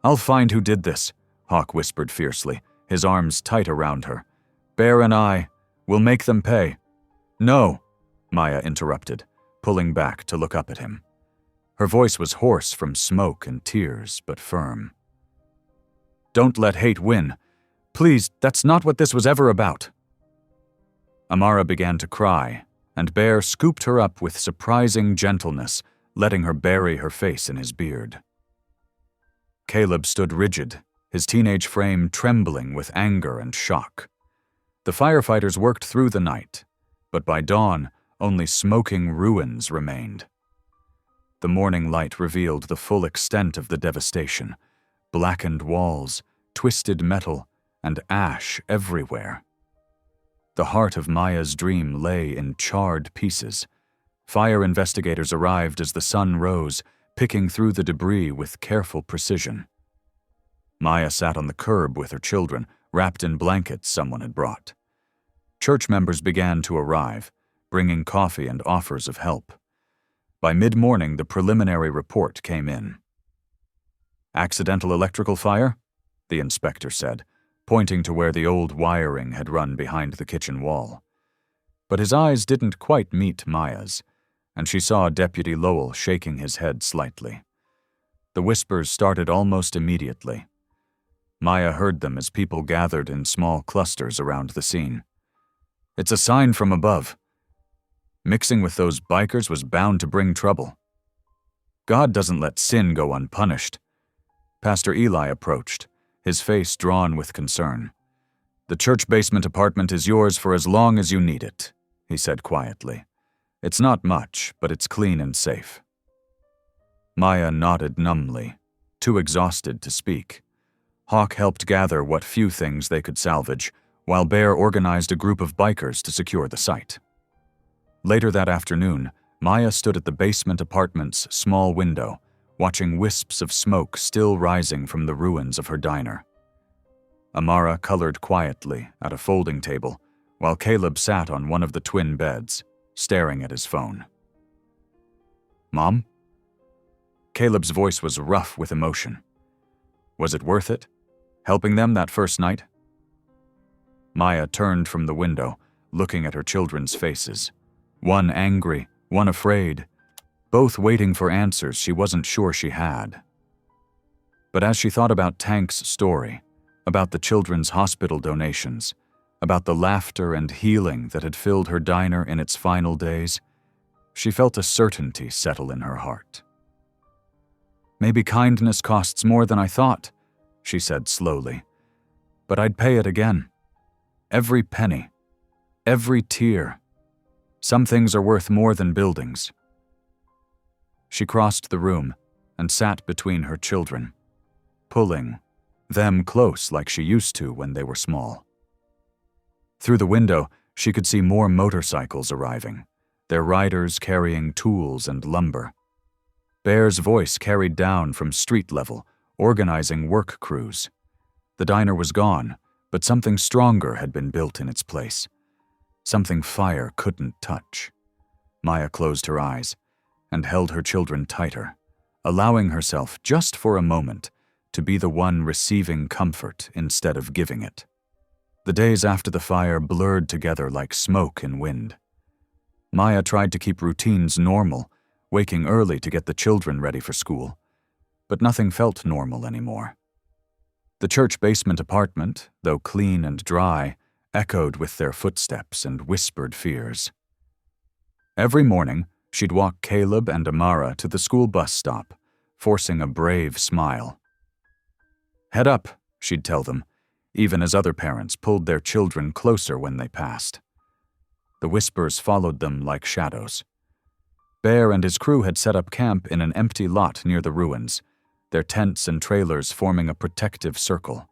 "I'll find who did this," Hawk whispered fiercely, his arms tight around her. "Bear and I will make them pay." "No," Maya interrupted, pulling back to look up at him. Her voice was hoarse from smoke and tears, but firm. "Don't let hate win. Please, that's not what this was ever about." Amara began to cry, and Bear scooped her up with surprising gentleness, letting her bury her face in his beard. Caleb stood rigid, his teenage frame trembling with anger and shock. The firefighters worked through the night, but by dawn, only smoking ruins remained. The morning light revealed the full extent of the devastation: blackened walls, twisted metal, and ash everywhere. The heart of Maya's dream lay in charred pieces. Fire investigators arrived as the sun rose, picking through the debris with careful precision. Maya sat on the curb with her children, wrapped in blankets someone had brought. Church members began to arrive, bringing coffee and offers of help. By mid-morning, the preliminary report came in. "Accidental electrical fire?" the inspector said, pointing to where the old wiring had run behind the kitchen wall. But his eyes didn't quite meet Maya's, and she saw Deputy Lowell shaking his head slightly. The whispers started almost immediately. Maya heard them as people gathered in small clusters around the scene. "It's a sign from above. Mixing with those bikers was bound to bring trouble. God doesn't let sin go unpunished." Pastor Eli approached, his face drawn with concern. "The church basement apartment is yours for as long as you need it," he said quietly. "It's not much, but it's clean and safe." Maya nodded numbly, too exhausted to speak. Hawk helped gather what few things they could salvage, while Bear organized a group of bikers to secure the site. Later that afternoon, Maya stood at the basement apartment's small window, watching wisps of smoke still rising from the ruins of her diner. Amara colored quietly at a folding table, while Caleb sat on one of the twin beds, staring at his phone. "Mom?" Caleb's voice was rough with emotion. Was it worth it? Helping them that first night? Maya turned from the window, looking at her children's faces. One angry, one afraid, both waiting for answers she wasn't sure she had. But as she thought about Tank's story, about the children's hospital donations, about the laughter and healing that had filled her diner in its final days, she felt a certainty settle in her heart. "Maybe kindness costs more than I thought," she said slowly, "but I'd pay it again. Every penny, every tear. Some things are worth more than buildings." She crossed the room and sat between her children, pulling them close like she used to when they were small. Through the window, she could see more motorcycles arriving, their riders carrying tools and lumber. Bear's voice carried down from street level, organizing work crews. The diner was gone, but something stronger had been built in its place. Something fire couldn't touch. Maya closed her eyes and held her children tighter, allowing herself just for a moment to be the one receiving comfort instead of giving it. The days after the fire blurred together like smoke and wind. Maya tried to keep routines normal, waking early to get the children ready for school, but nothing felt normal anymore. The church basement apartment, though clean and dry, echoed with their footsteps and whispered fears. Every morning, she'd walk Caleb and Amara to the school bus stop, forcing a brave smile. "Head up," she'd tell them, even as other parents pulled their children closer when they passed. The whispers followed them like shadows. Bear and his crew had set up camp in an empty lot near the ruins, their tents and trailers forming a protective circle.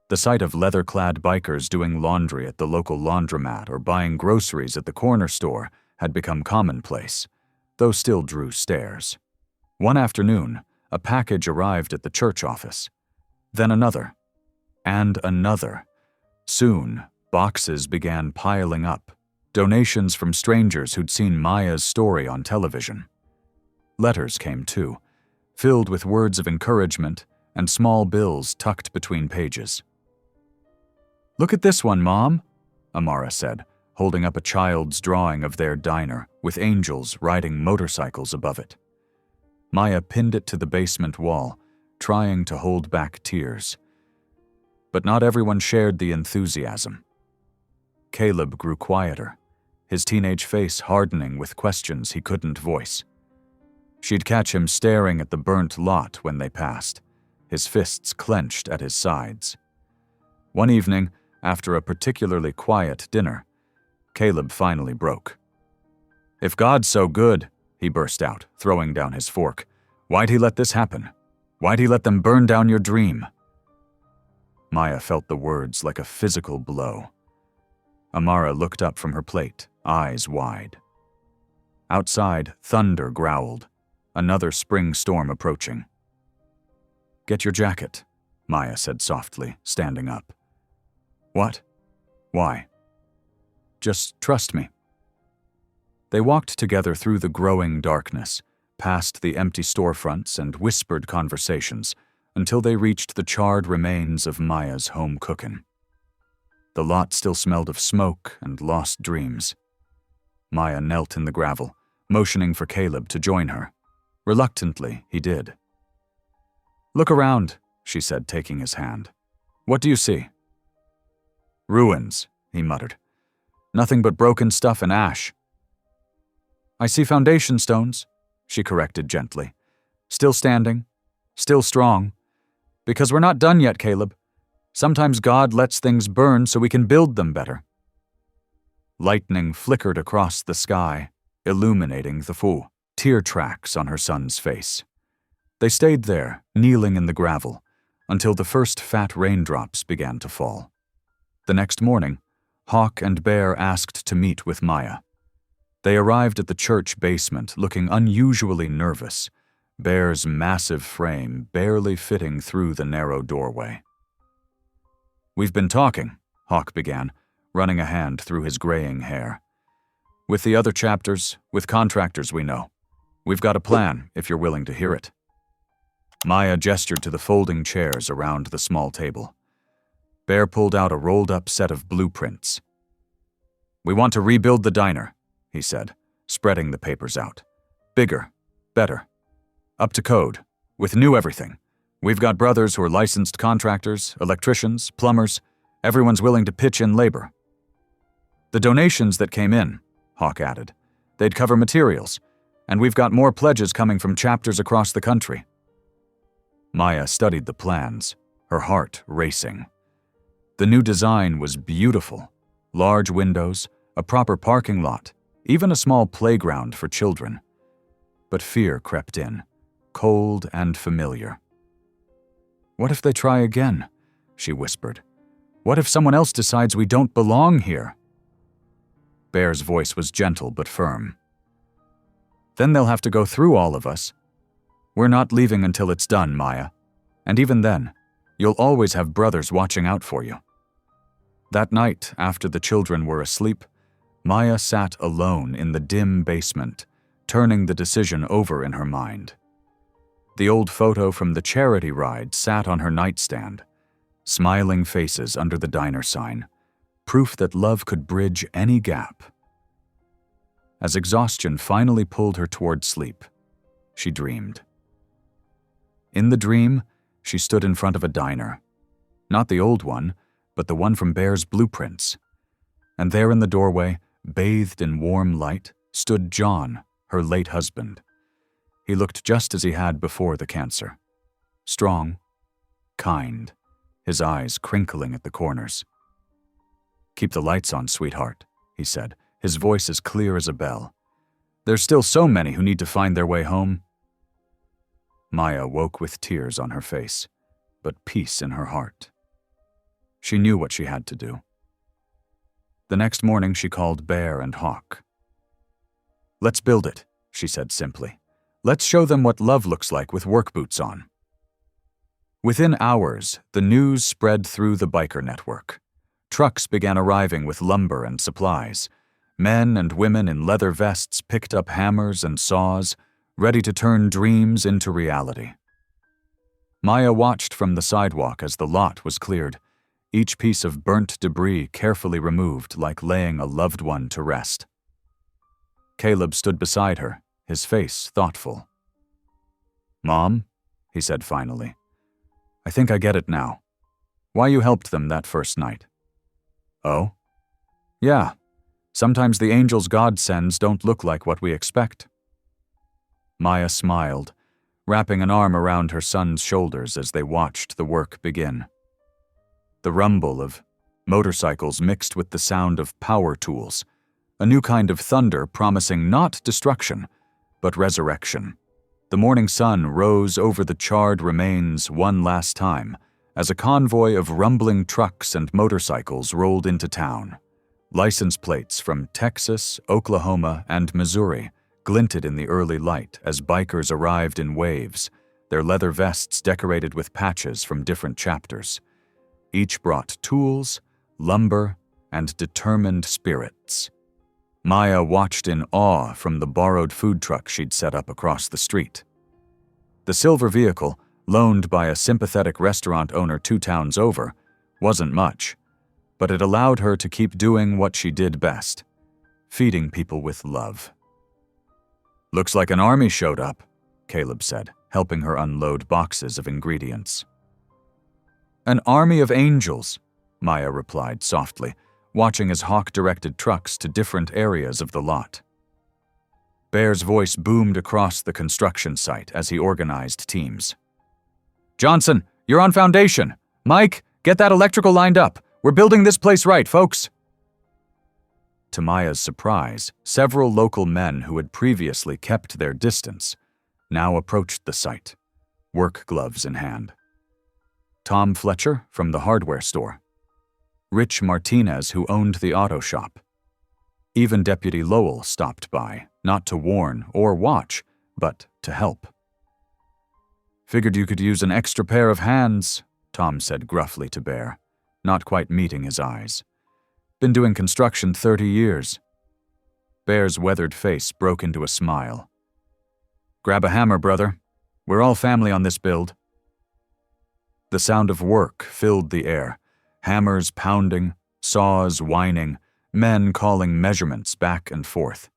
The sight of leather-clad bikers doing laundry at the local laundromat or buying groceries at the corner store had become commonplace, though still drew stares. One afternoon, a package arrived at the church office. Then another. And another. Soon, boxes began piling up, donations from strangers who'd seen Maya's story on television. Letters came too, filled with words of encouragement and small bills tucked between pages. "Look at this one, Mom," Amara said, holding up a child's drawing of their diner with angels riding motorcycles above it. Maya pinned it to the basement wall, trying to hold back tears. But not everyone shared the enthusiasm. Caleb grew quieter, his teenage face hardening with questions he couldn't voice. She'd catch him staring at the burnt lot when they passed, his fists clenched at his sides. One evening, after a particularly quiet dinner, Caleb finally broke. "If God's so good," he burst out, throwing down his fork, "why'd he let this happen? Why'd he let them burn down your dream?" Maya felt the words like a physical blow. Amara looked up from her plate, eyes wide. Outside, thunder growled, another spring storm approaching. "Get your jacket," Maya said softly, standing up. "What? Why?" "Just trust me." They walked together through the growing darkness, past the empty storefronts and whispered conversations, until they reached the charred remains of Maya's home cooking. The lot still smelled of smoke and lost dreams. Maya knelt in the gravel, motioning for Caleb to join her. Reluctantly, he did. "Look around," she said, taking his hand. "What do you see?" "Ruins," he muttered. "Nothing but broken stuff and ash." "I see foundation stones," she corrected gently. "Still standing, still strong. Because we're not done yet, Caleb. Sometimes God lets things burn so we can build them better." Lightning flickered across the sky, illuminating the tear tracks on her son's face. They stayed there, kneeling in the gravel, until the first fat raindrops began to fall. The next morning, Hawk and Bear asked to meet with Maya. They arrived at the church basement looking unusually nervous, Bear's massive frame barely fitting through the narrow doorway. "We've been talking," Hawk began, running a hand through his graying hair. "With the other chapters, with contractors we know. We've got a plan, if you're willing to hear it." Maya gestured to the folding chairs around the small table. Bear pulled out a rolled-up set of blueprints. "We want to rebuild the diner," he said, spreading the papers out. "Bigger, better, up to code, with new everything. We've got brothers who are licensed contractors, electricians, plumbers. Everyone's willing to pitch in labor." "The donations that came in," Hawk added, "they'd cover materials, and we've got more pledges coming from chapters across the country." Maya studied the plans, her heart racing. The new design was beautiful. Large windows, a proper parking lot, even a small playground for children. But fear crept in, cold and familiar. "What if they try again?" she whispered. "What if someone else decides we don't belong here?" Bear's voice was gentle but firm. "Then they'll have to go through all of us. We're not leaving until it's done, Maya. And even then, you'll always have brothers watching out for you." That night, after the children were asleep, Maya sat alone in the dim basement, turning the decision over in her mind. The old photo from the charity ride sat on her nightstand, smiling faces under the diner sign, proof that love could bridge any gap. As exhaustion finally pulled her toward sleep, she dreamed. In the dream, she stood in front of a diner. Not the old one, but the one from Bear's blueprints. And there in the doorway, bathed in warm light, stood John, her late husband. He looked just as he had before the cancer. Strong, kind, his eyes crinkling at the corners. "Keep the lights on, sweetheart," he said, his voice as clear as a bell. "There's still so many who need to find their way home." Maya woke with tears on her face, but peace in her heart. She knew what she had to do. The next morning she called Bear and Hawk. "Let's build it," she said simply. "Let's show them what love looks like with work boots on." Within hours, the news spread through the biker network. Trucks began arriving with lumber and supplies. Men and women in leather vests picked up hammers and saws, ready to turn dreams into reality. Maya watched from the sidewalk as the lot was cleared, each piece of burnt debris carefully removed like laying a loved one to rest. Caleb stood beside her, his face thoughtful. "Mom," he said finally, "I think I get it now. Why you helped them that first night." "Oh?" "Yeah. Sometimes the angels God sends don't look like what we expect." Maya smiled, wrapping an arm around her son's shoulders as they watched the work begin. The rumble of motorcycles mixed with the sound of power tools, a new kind of thunder promising not destruction, but resurrection. The morning sun rose over the charred remains one last time as a convoy of rumbling trucks and motorcycles rolled into town. License plates from Texas, Oklahoma, and Missouri glinted in the early light as bikers arrived in waves, their leather vests decorated with patches from different chapters. Each brought tools, lumber, and determined spirits. Maya watched in awe from the borrowed food truck she'd set up across the street. The silver vehicle, loaned by a sympathetic restaurant owner 2 towns over, wasn't much, but it allowed her to keep doing what she did best, feeding people with love. "Looks like an army showed up," Caleb said, helping her unload boxes of ingredients. "An army of angels," Maya replied softly, watching as Hawk directed trucks to different areas of the lot. Bear's voice boomed across the construction site as he organized teams. "Johnson, you're on foundation. Mike, get that electrical lined up. We're building this place right, folks." To Maya's surprise, several local men who had previously kept their distance now approached the site, work gloves in hand. Tom Fletcher from the hardware store, Rich Martinez who owned the auto shop. Even Deputy Lowell stopped by, not to warn or watch, but to help. "Figured you could use an extra pair of hands," Tom said gruffly to Bear, not quite meeting his eyes. "Been doing construction 30 years. Bear's weathered face broke into a smile. "Grab a hammer, brother. We're all family on this build. The sound of work filled the air, hammers pounding, saws whining, men calling measurements back and forth.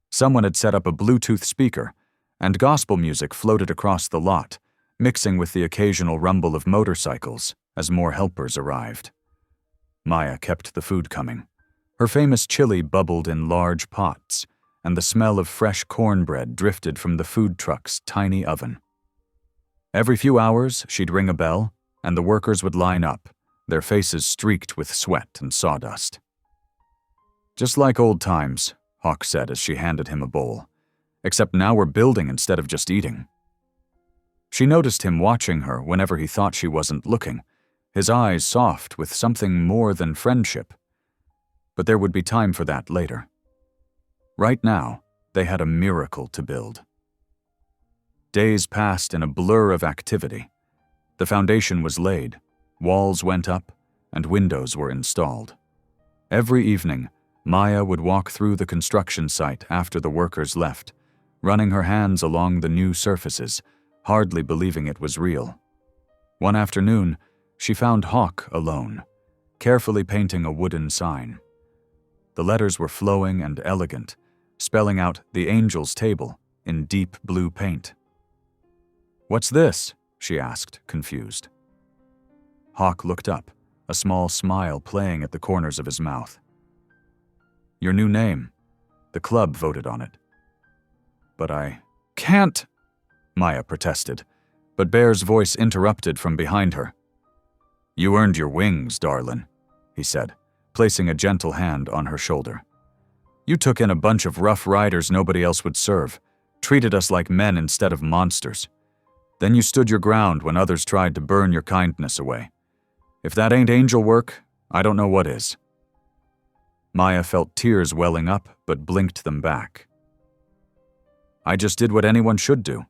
Someone had set up a Bluetooth speaker, and gospel music floated across the lot, mixing with the occasional rumble of motorcycles as more helpers arrived. Maya kept the food coming. Her famous chili bubbled in large pots, and the smell of fresh cornbread drifted from the food truck's tiny oven. Every few hours, she'd ring a bell, and the workers would line up, their faces streaked with sweat and sawdust. Just like old times, Hawk said as she handed him a bowl, except now we're building instead of just eating. She noticed him watching her whenever he thought she wasn't looking, his eyes soft with something more than friendship. But there would be time for that later. Right now, they had a miracle to build. Days passed in a blur of activity. The foundation was laid, walls went up, and windows were installed. Every evening, Maya would walk through the construction site after the workers left, running her hands along the new surfaces, hardly believing it was real. One afternoon, she found Hawk alone, carefully painting a wooden sign. The letters were flowing and elegant, spelling out the Angel's Table in deep blue paint. "What's this?" she asked, confused. Hawk looked up, a small smile playing at the corners of his mouth. "Your new name. The club voted on it." "But I can't," Maya protested, but Bear's voice interrupted from behind her. "You earned your wings, darlin'," he said, placing a gentle hand on her shoulder. "You took in a bunch of rough riders nobody else would serve, treated us like men instead of monsters. Then you stood your ground when others tried to burn your kindness away. If that ain't angel work, I don't know what is." Maya felt tears welling up, but blinked them back. "I just did what anyone should do."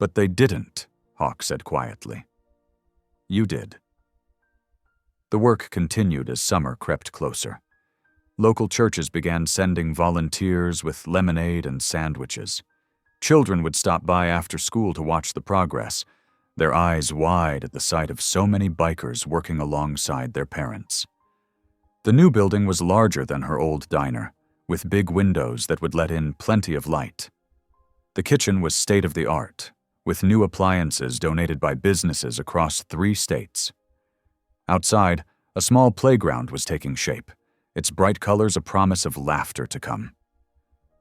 "But they didn't," Hawk said quietly. "You did." The work continued as summer crept closer. Local churches began sending volunteers with lemonade and sandwiches. Children would stop by after school to watch the progress, their eyes wide at the sight of so many bikers working alongside their parents. The new building was larger than her old diner, with big windows that would let in plenty of light. The kitchen was state-of-the-art, with new appliances donated by businesses across 3 states. Outside, a small playground was taking shape, its bright colors a promise of laughter to come.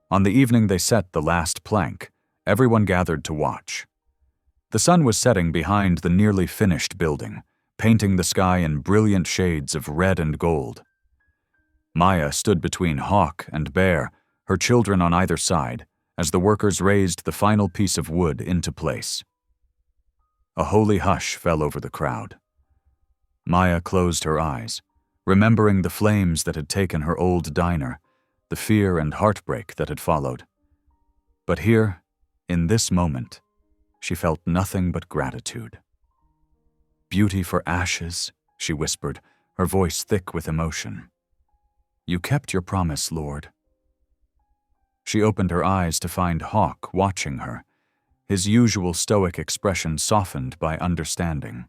On the evening they set the last plank, everyone gathered to watch. The sun was setting behind the nearly finished building, painting the sky in brilliant shades of red and gold. Maya stood between Hawk and Bear, her children on either side, as the workers raised the final piece of wood into place. A holy hush fell over the crowd. Maya closed her eyes, remembering the flames that had taken her old diner, the fear and heartbreak that had followed. But here, in this moment, she felt nothing but gratitude. "Beauty for ashes," she whispered, her voice thick with emotion. "You kept your promise, Lord." She opened her eyes to find Hawk watching her, his usual stoic expression softened by understanding.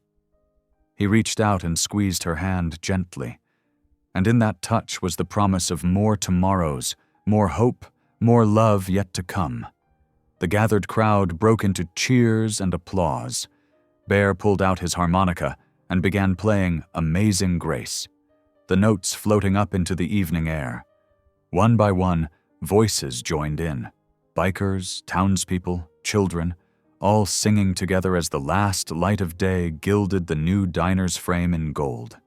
He reached out and squeezed her hand gently, and in that touch was the promise of more tomorrows, more hope, more love yet to come. The gathered crowd broke into cheers and applause. Bear pulled out his harmonica and began playing Amazing Grace, the notes floating up into the evening air. One by one, voices joined in, bikers, townspeople, children, all singing together as the last light of day gilded the new diner's frame in gold.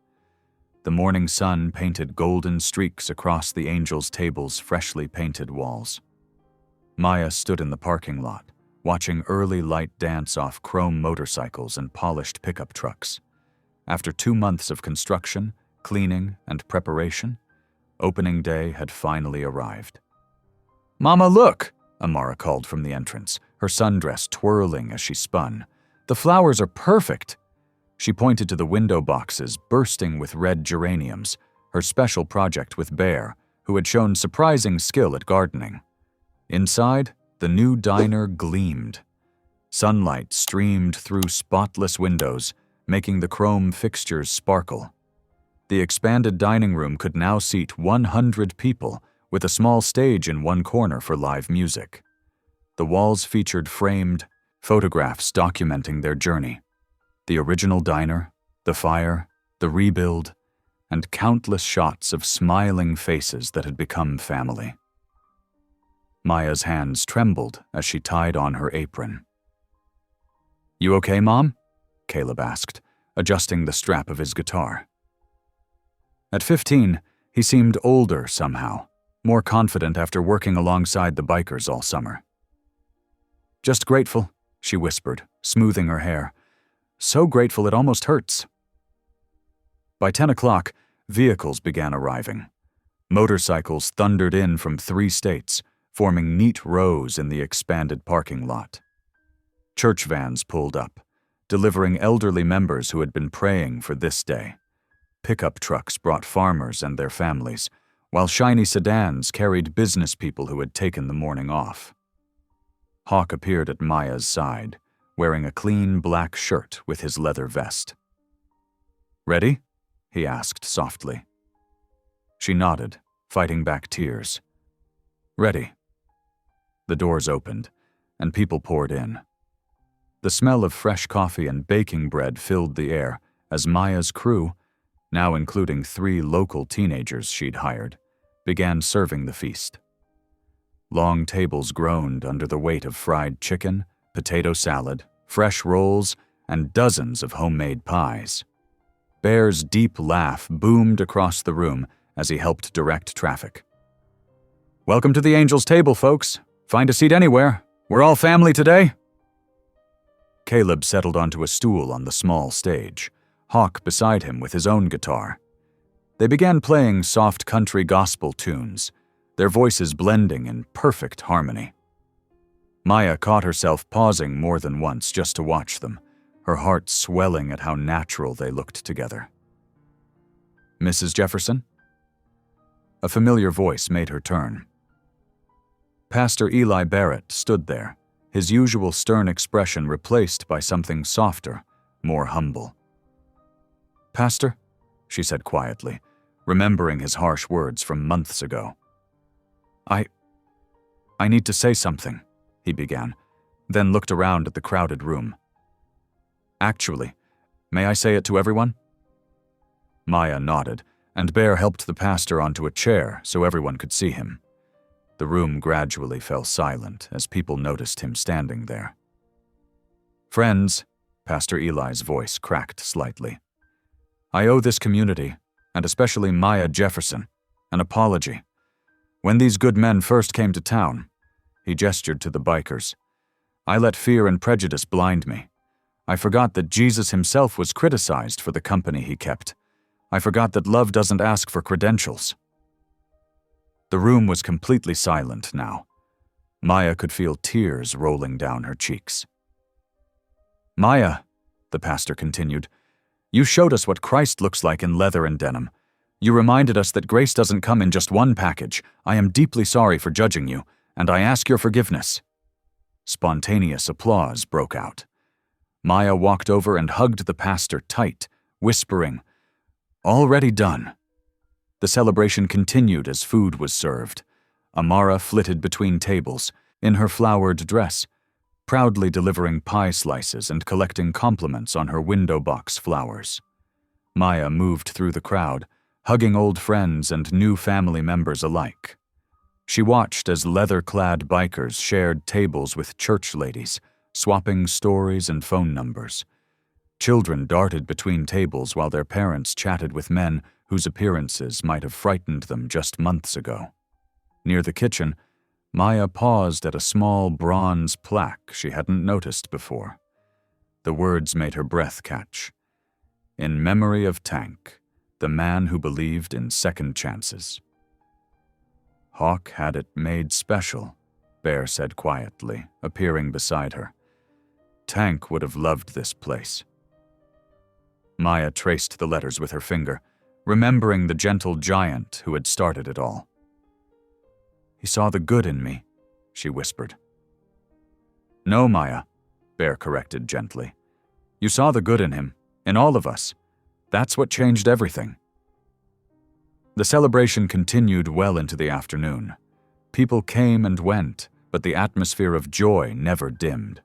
The morning sun painted golden streaks across the Angel's Table's freshly painted walls. Maya stood in the parking lot, watching early light dance off chrome motorcycles and polished pickup trucks. After 2 months of construction, cleaning, and preparation, opening day had finally arrived. "Mama, look!" Amara called from the entrance, her sundress twirling as she spun. "The flowers are perfect!" She pointed to the window boxes bursting with red geraniums, her special project with Bear, who had shown surprising skill at gardening. Inside, the new diner gleamed. Sunlight streamed through spotless windows, making the chrome fixtures sparkle. The expanded dining room could now seat 100 people, with a small stage in one corner for live music. The walls featured framed photographs documenting their journey. The original diner, the fire, the rebuild, and countless shots of smiling faces that had become family. Maya's hands trembled as she tied on her apron. "You okay, Mom?" Caleb asked, adjusting the strap of his guitar. At 15, he seemed older somehow, more confident after working alongside the bikers all summer. "Just grateful," she whispered, smoothing her hair. "So grateful it almost hurts." By 10 o'clock, vehicles began arriving. Motorcycles thundered in from 3 states, forming neat rows in the expanded parking lot. Church vans pulled up, delivering elderly members who had been praying for this day. Pickup trucks brought farmers and their families, while shiny sedans carried business people who had taken the morning off. Hawk appeared at Maya's side, wearing a clean black shirt with his leather vest. "Ready?" he asked softly. She nodded, fighting back tears. "Ready." The doors opened, and people poured in. The smell of fresh coffee and baking bread filled the air as Maya's crew, now including 3 local teenagers she'd hired, began serving the feast. Long tables groaned under the weight of fried chicken, potato salad, fresh rolls, and dozens of homemade pies. Bear's deep laugh boomed across the room as he helped direct traffic. "Welcome to the Angels' table, folks. Find a seat anywhere. We're all family today." Caleb settled onto a stool on the small stage, Hawk beside him with his own guitar. They began playing soft country gospel tunes, their voices blending in perfect harmony. Maya caught herself pausing more than once just to watch them, her heart swelling at how natural they looked together. "Mrs. Jefferson?" A familiar voice made her turn. Pastor Eli Barrett stood there, his usual stern expression replaced by something softer, more humble. "Pastor?" she said quietly, remembering his harsh words from months ago. I need to say something," he began, then looked around at the crowded room. "Actually, may I say it to everyone?" Maya nodded, and Bear helped the pastor onto a chair so everyone could see him. The room gradually fell silent as people noticed him standing there. "Friends," Pastor Eli's voice cracked slightly, "I owe this community, and especially Maya Jefferson, an apology. When these good men first came to town," he gestured to the bikers, "I let fear and prejudice blind me. I forgot that Jesus himself was criticized for the company he kept. I forgot that love doesn't ask for credentials." The room was completely silent now. Maya could feel tears rolling down her cheeks. "Maya," the pastor continued, "you showed us what Christ looks like in leather and denim. You reminded us that grace doesn't come in just one package. I am deeply sorry for judging you, and I ask your forgiveness." Spontaneous applause broke out. Maya walked over and hugged the pastor tight, whispering, "Already done." The celebration continued as food was served. Amara flitted between tables, in her flowered dress, proudly delivering pie slices and collecting compliments on her window box flowers. Maya moved through the crowd, hugging old friends and new family members alike. She watched as leather-clad bikers shared tables with church ladies, swapping stories and phone numbers. Children darted between tables while their parents chatted with men whose appearances might have frightened them just months ago. Near the kitchen, Maya paused at a small bronze plaque she hadn't noticed before. The words made her breath catch. "In memory of Tank, the man who believed in second chances." "Hawk had it made special," Bear said quietly, appearing beside her. "Tank would have loved this place." Maya traced the letters with her finger, remembering the gentle giant who had started it all. "He saw the good in me," she whispered. "No, Maya," Bear corrected gently. You saw the good in him, in all of us. That's what changed everything. The celebration continued well into the afternoon. People came and went, but the atmosphere of joy never dimmed.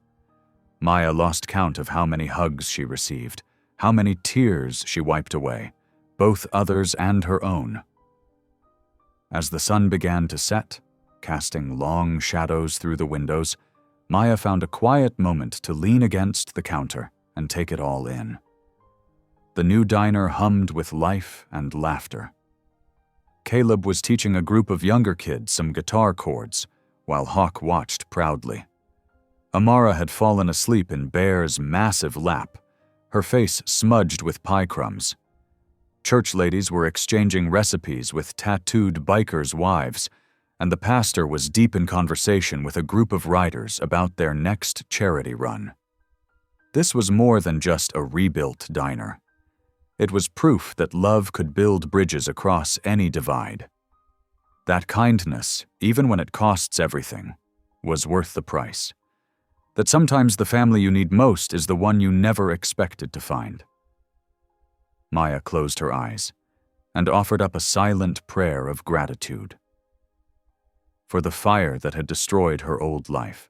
Maya lost count of how many hugs she received, how many tears she wiped away, both others and her own. As the sun began to set, casting long shadows through the windows, Maya found a quiet moment to lean against the counter and take it all in. The new diner hummed with life and laughter. Caleb was teaching a group of younger kids some guitar chords, while Hawk watched proudly. Amara had fallen asleep in Bear's massive lap, her face smudged with pie crumbs. Church ladies were exchanging recipes with tattooed bikers' wives, and the pastor was deep in conversation with a group of riders about their next charity run. This was more than just a rebuilt diner. It was proof that love could build bridges across any divide. That kindness, even when it costs everything, was worth the price. That sometimes the family you need most is the one you never expected to find. Maya closed her eyes and offered up a silent prayer of gratitude. For the fire that had destroyed her old life.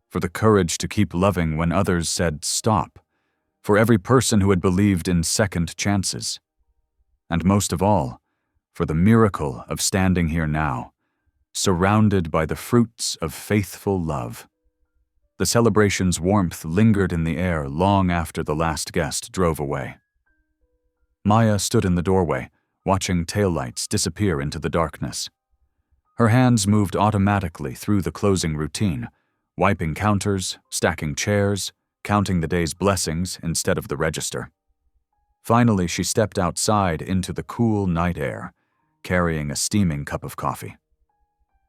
For the courage to keep loving when others said stop. For every person who had believed in second chances. And most of all, for the miracle of standing here now, surrounded by the fruits of faithful love. The celebration's warmth lingered in the air long after the last guest drove away. Maya stood in the doorway, watching taillights disappear into the darkness. Her hands moved automatically through the closing routine, wiping counters, stacking chairs, counting the day's blessings instead of the register. Finally, she stepped outside into the cool night air, carrying a steaming cup of coffee.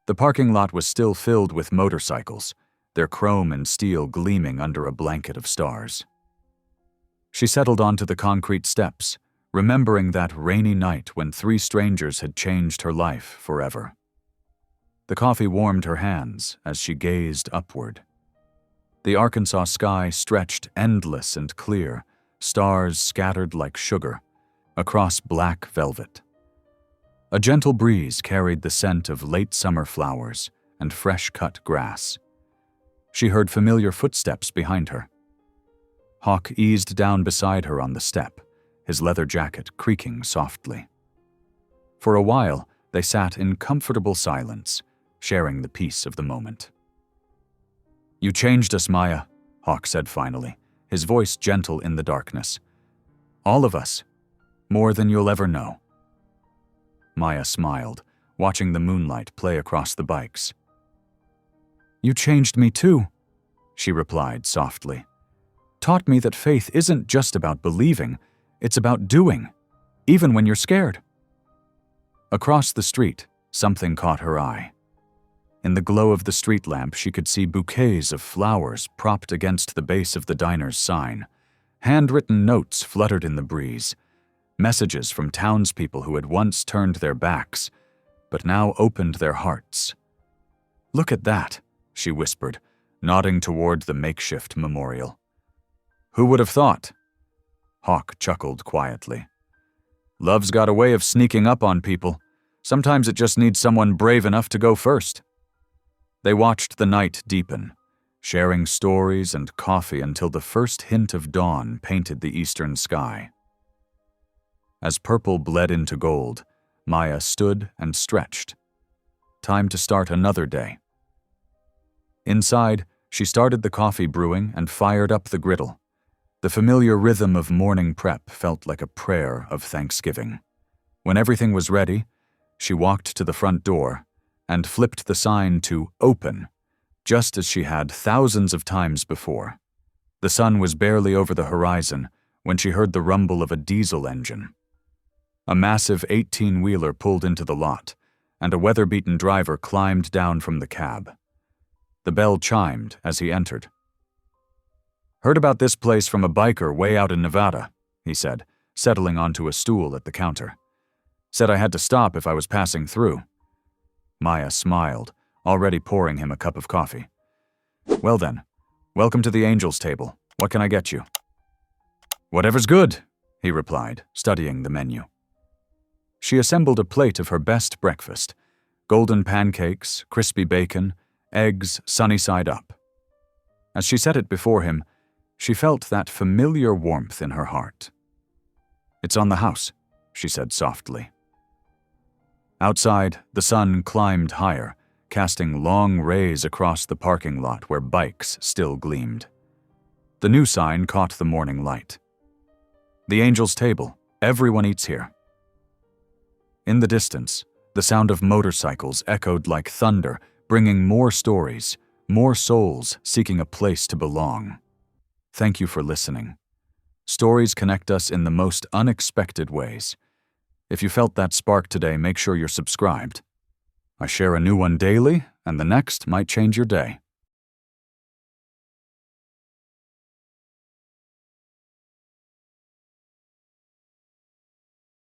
The parking lot was still filled with motorcycles, their chrome and steel gleaming under a blanket of stars. She settled onto the concrete steps, remembering that rainy night when 3 strangers had changed her life forever. The coffee warmed her hands as she gazed upward. The Arkansas sky stretched endless and clear, stars scattered like sugar, across black velvet. A gentle breeze carried the scent of late summer flowers and fresh-cut grass. She heard familiar footsteps behind her. Hawk eased down beside her on the step, his leather jacket creaking softly. For a while, they sat in comfortable silence, sharing the peace of the moment. You changed us, Maya, Hawk said finally, his voice gentle in the darkness. All of us, more than you'll ever know. Maya smiled, watching the moonlight play across the bikes. You changed me too, she replied softly. Taught me that faith isn't just about believing, it's about doing, even when you're scared. Across the street, something caught her eye. In the glow of the street lamp, she could see bouquets of flowers propped against the base of the diner's sign. Handwritten notes fluttered in the breeze, messages from townspeople who had once turned their backs, but now opened their hearts. Look at that, she whispered, nodding toward the makeshift memorial. Who would have thought? Hawk chuckled quietly. Love's got a way of sneaking up on people. Sometimes it just needs someone brave enough to go first. They watched the night deepen, sharing stories and coffee until the first hint of dawn painted the eastern sky. As purple bled into gold, Maya stood and stretched. Time to start another day. Inside, she started the coffee brewing and fired up the griddle. The familiar rhythm of morning prep felt like a prayer of thanksgiving. When everything was ready, she walked to the front door and flipped the sign to open, just as she had thousands of times before. The sun was barely over the horizon when she heard the rumble of a diesel engine. A massive 18-wheeler pulled into the lot, and a weather-beaten driver climbed down from the cab. The bell chimed as he entered. Heard about this place from a biker way out in Nevada, he said, settling onto a stool at the counter. Said I had to stop if I was passing through. Maya smiled, already pouring him a cup of coffee. Well then, Welcome to the Angels table. What can I get you? Whatever's good, he replied, studying the menu. She assembled a plate of her best breakfast: golden pancakes, crispy bacon, eggs sunny side up. As she set it before him, she felt that familiar warmth in her heart. "It's on the house," she said softly. Outside, the sun climbed higher, casting long rays across the parking lot where bikes still gleamed. The new sign caught the morning light. "The Angels table. Everyone eats here." In the distance, the sound of motorcycles echoed like thunder, bringing more stories, more souls seeking a place to belong. Thank you for listening. Stories connect us in the most unexpected ways. If you felt that spark today, make sure you're subscribed. I share a new one daily, and the next might change your day.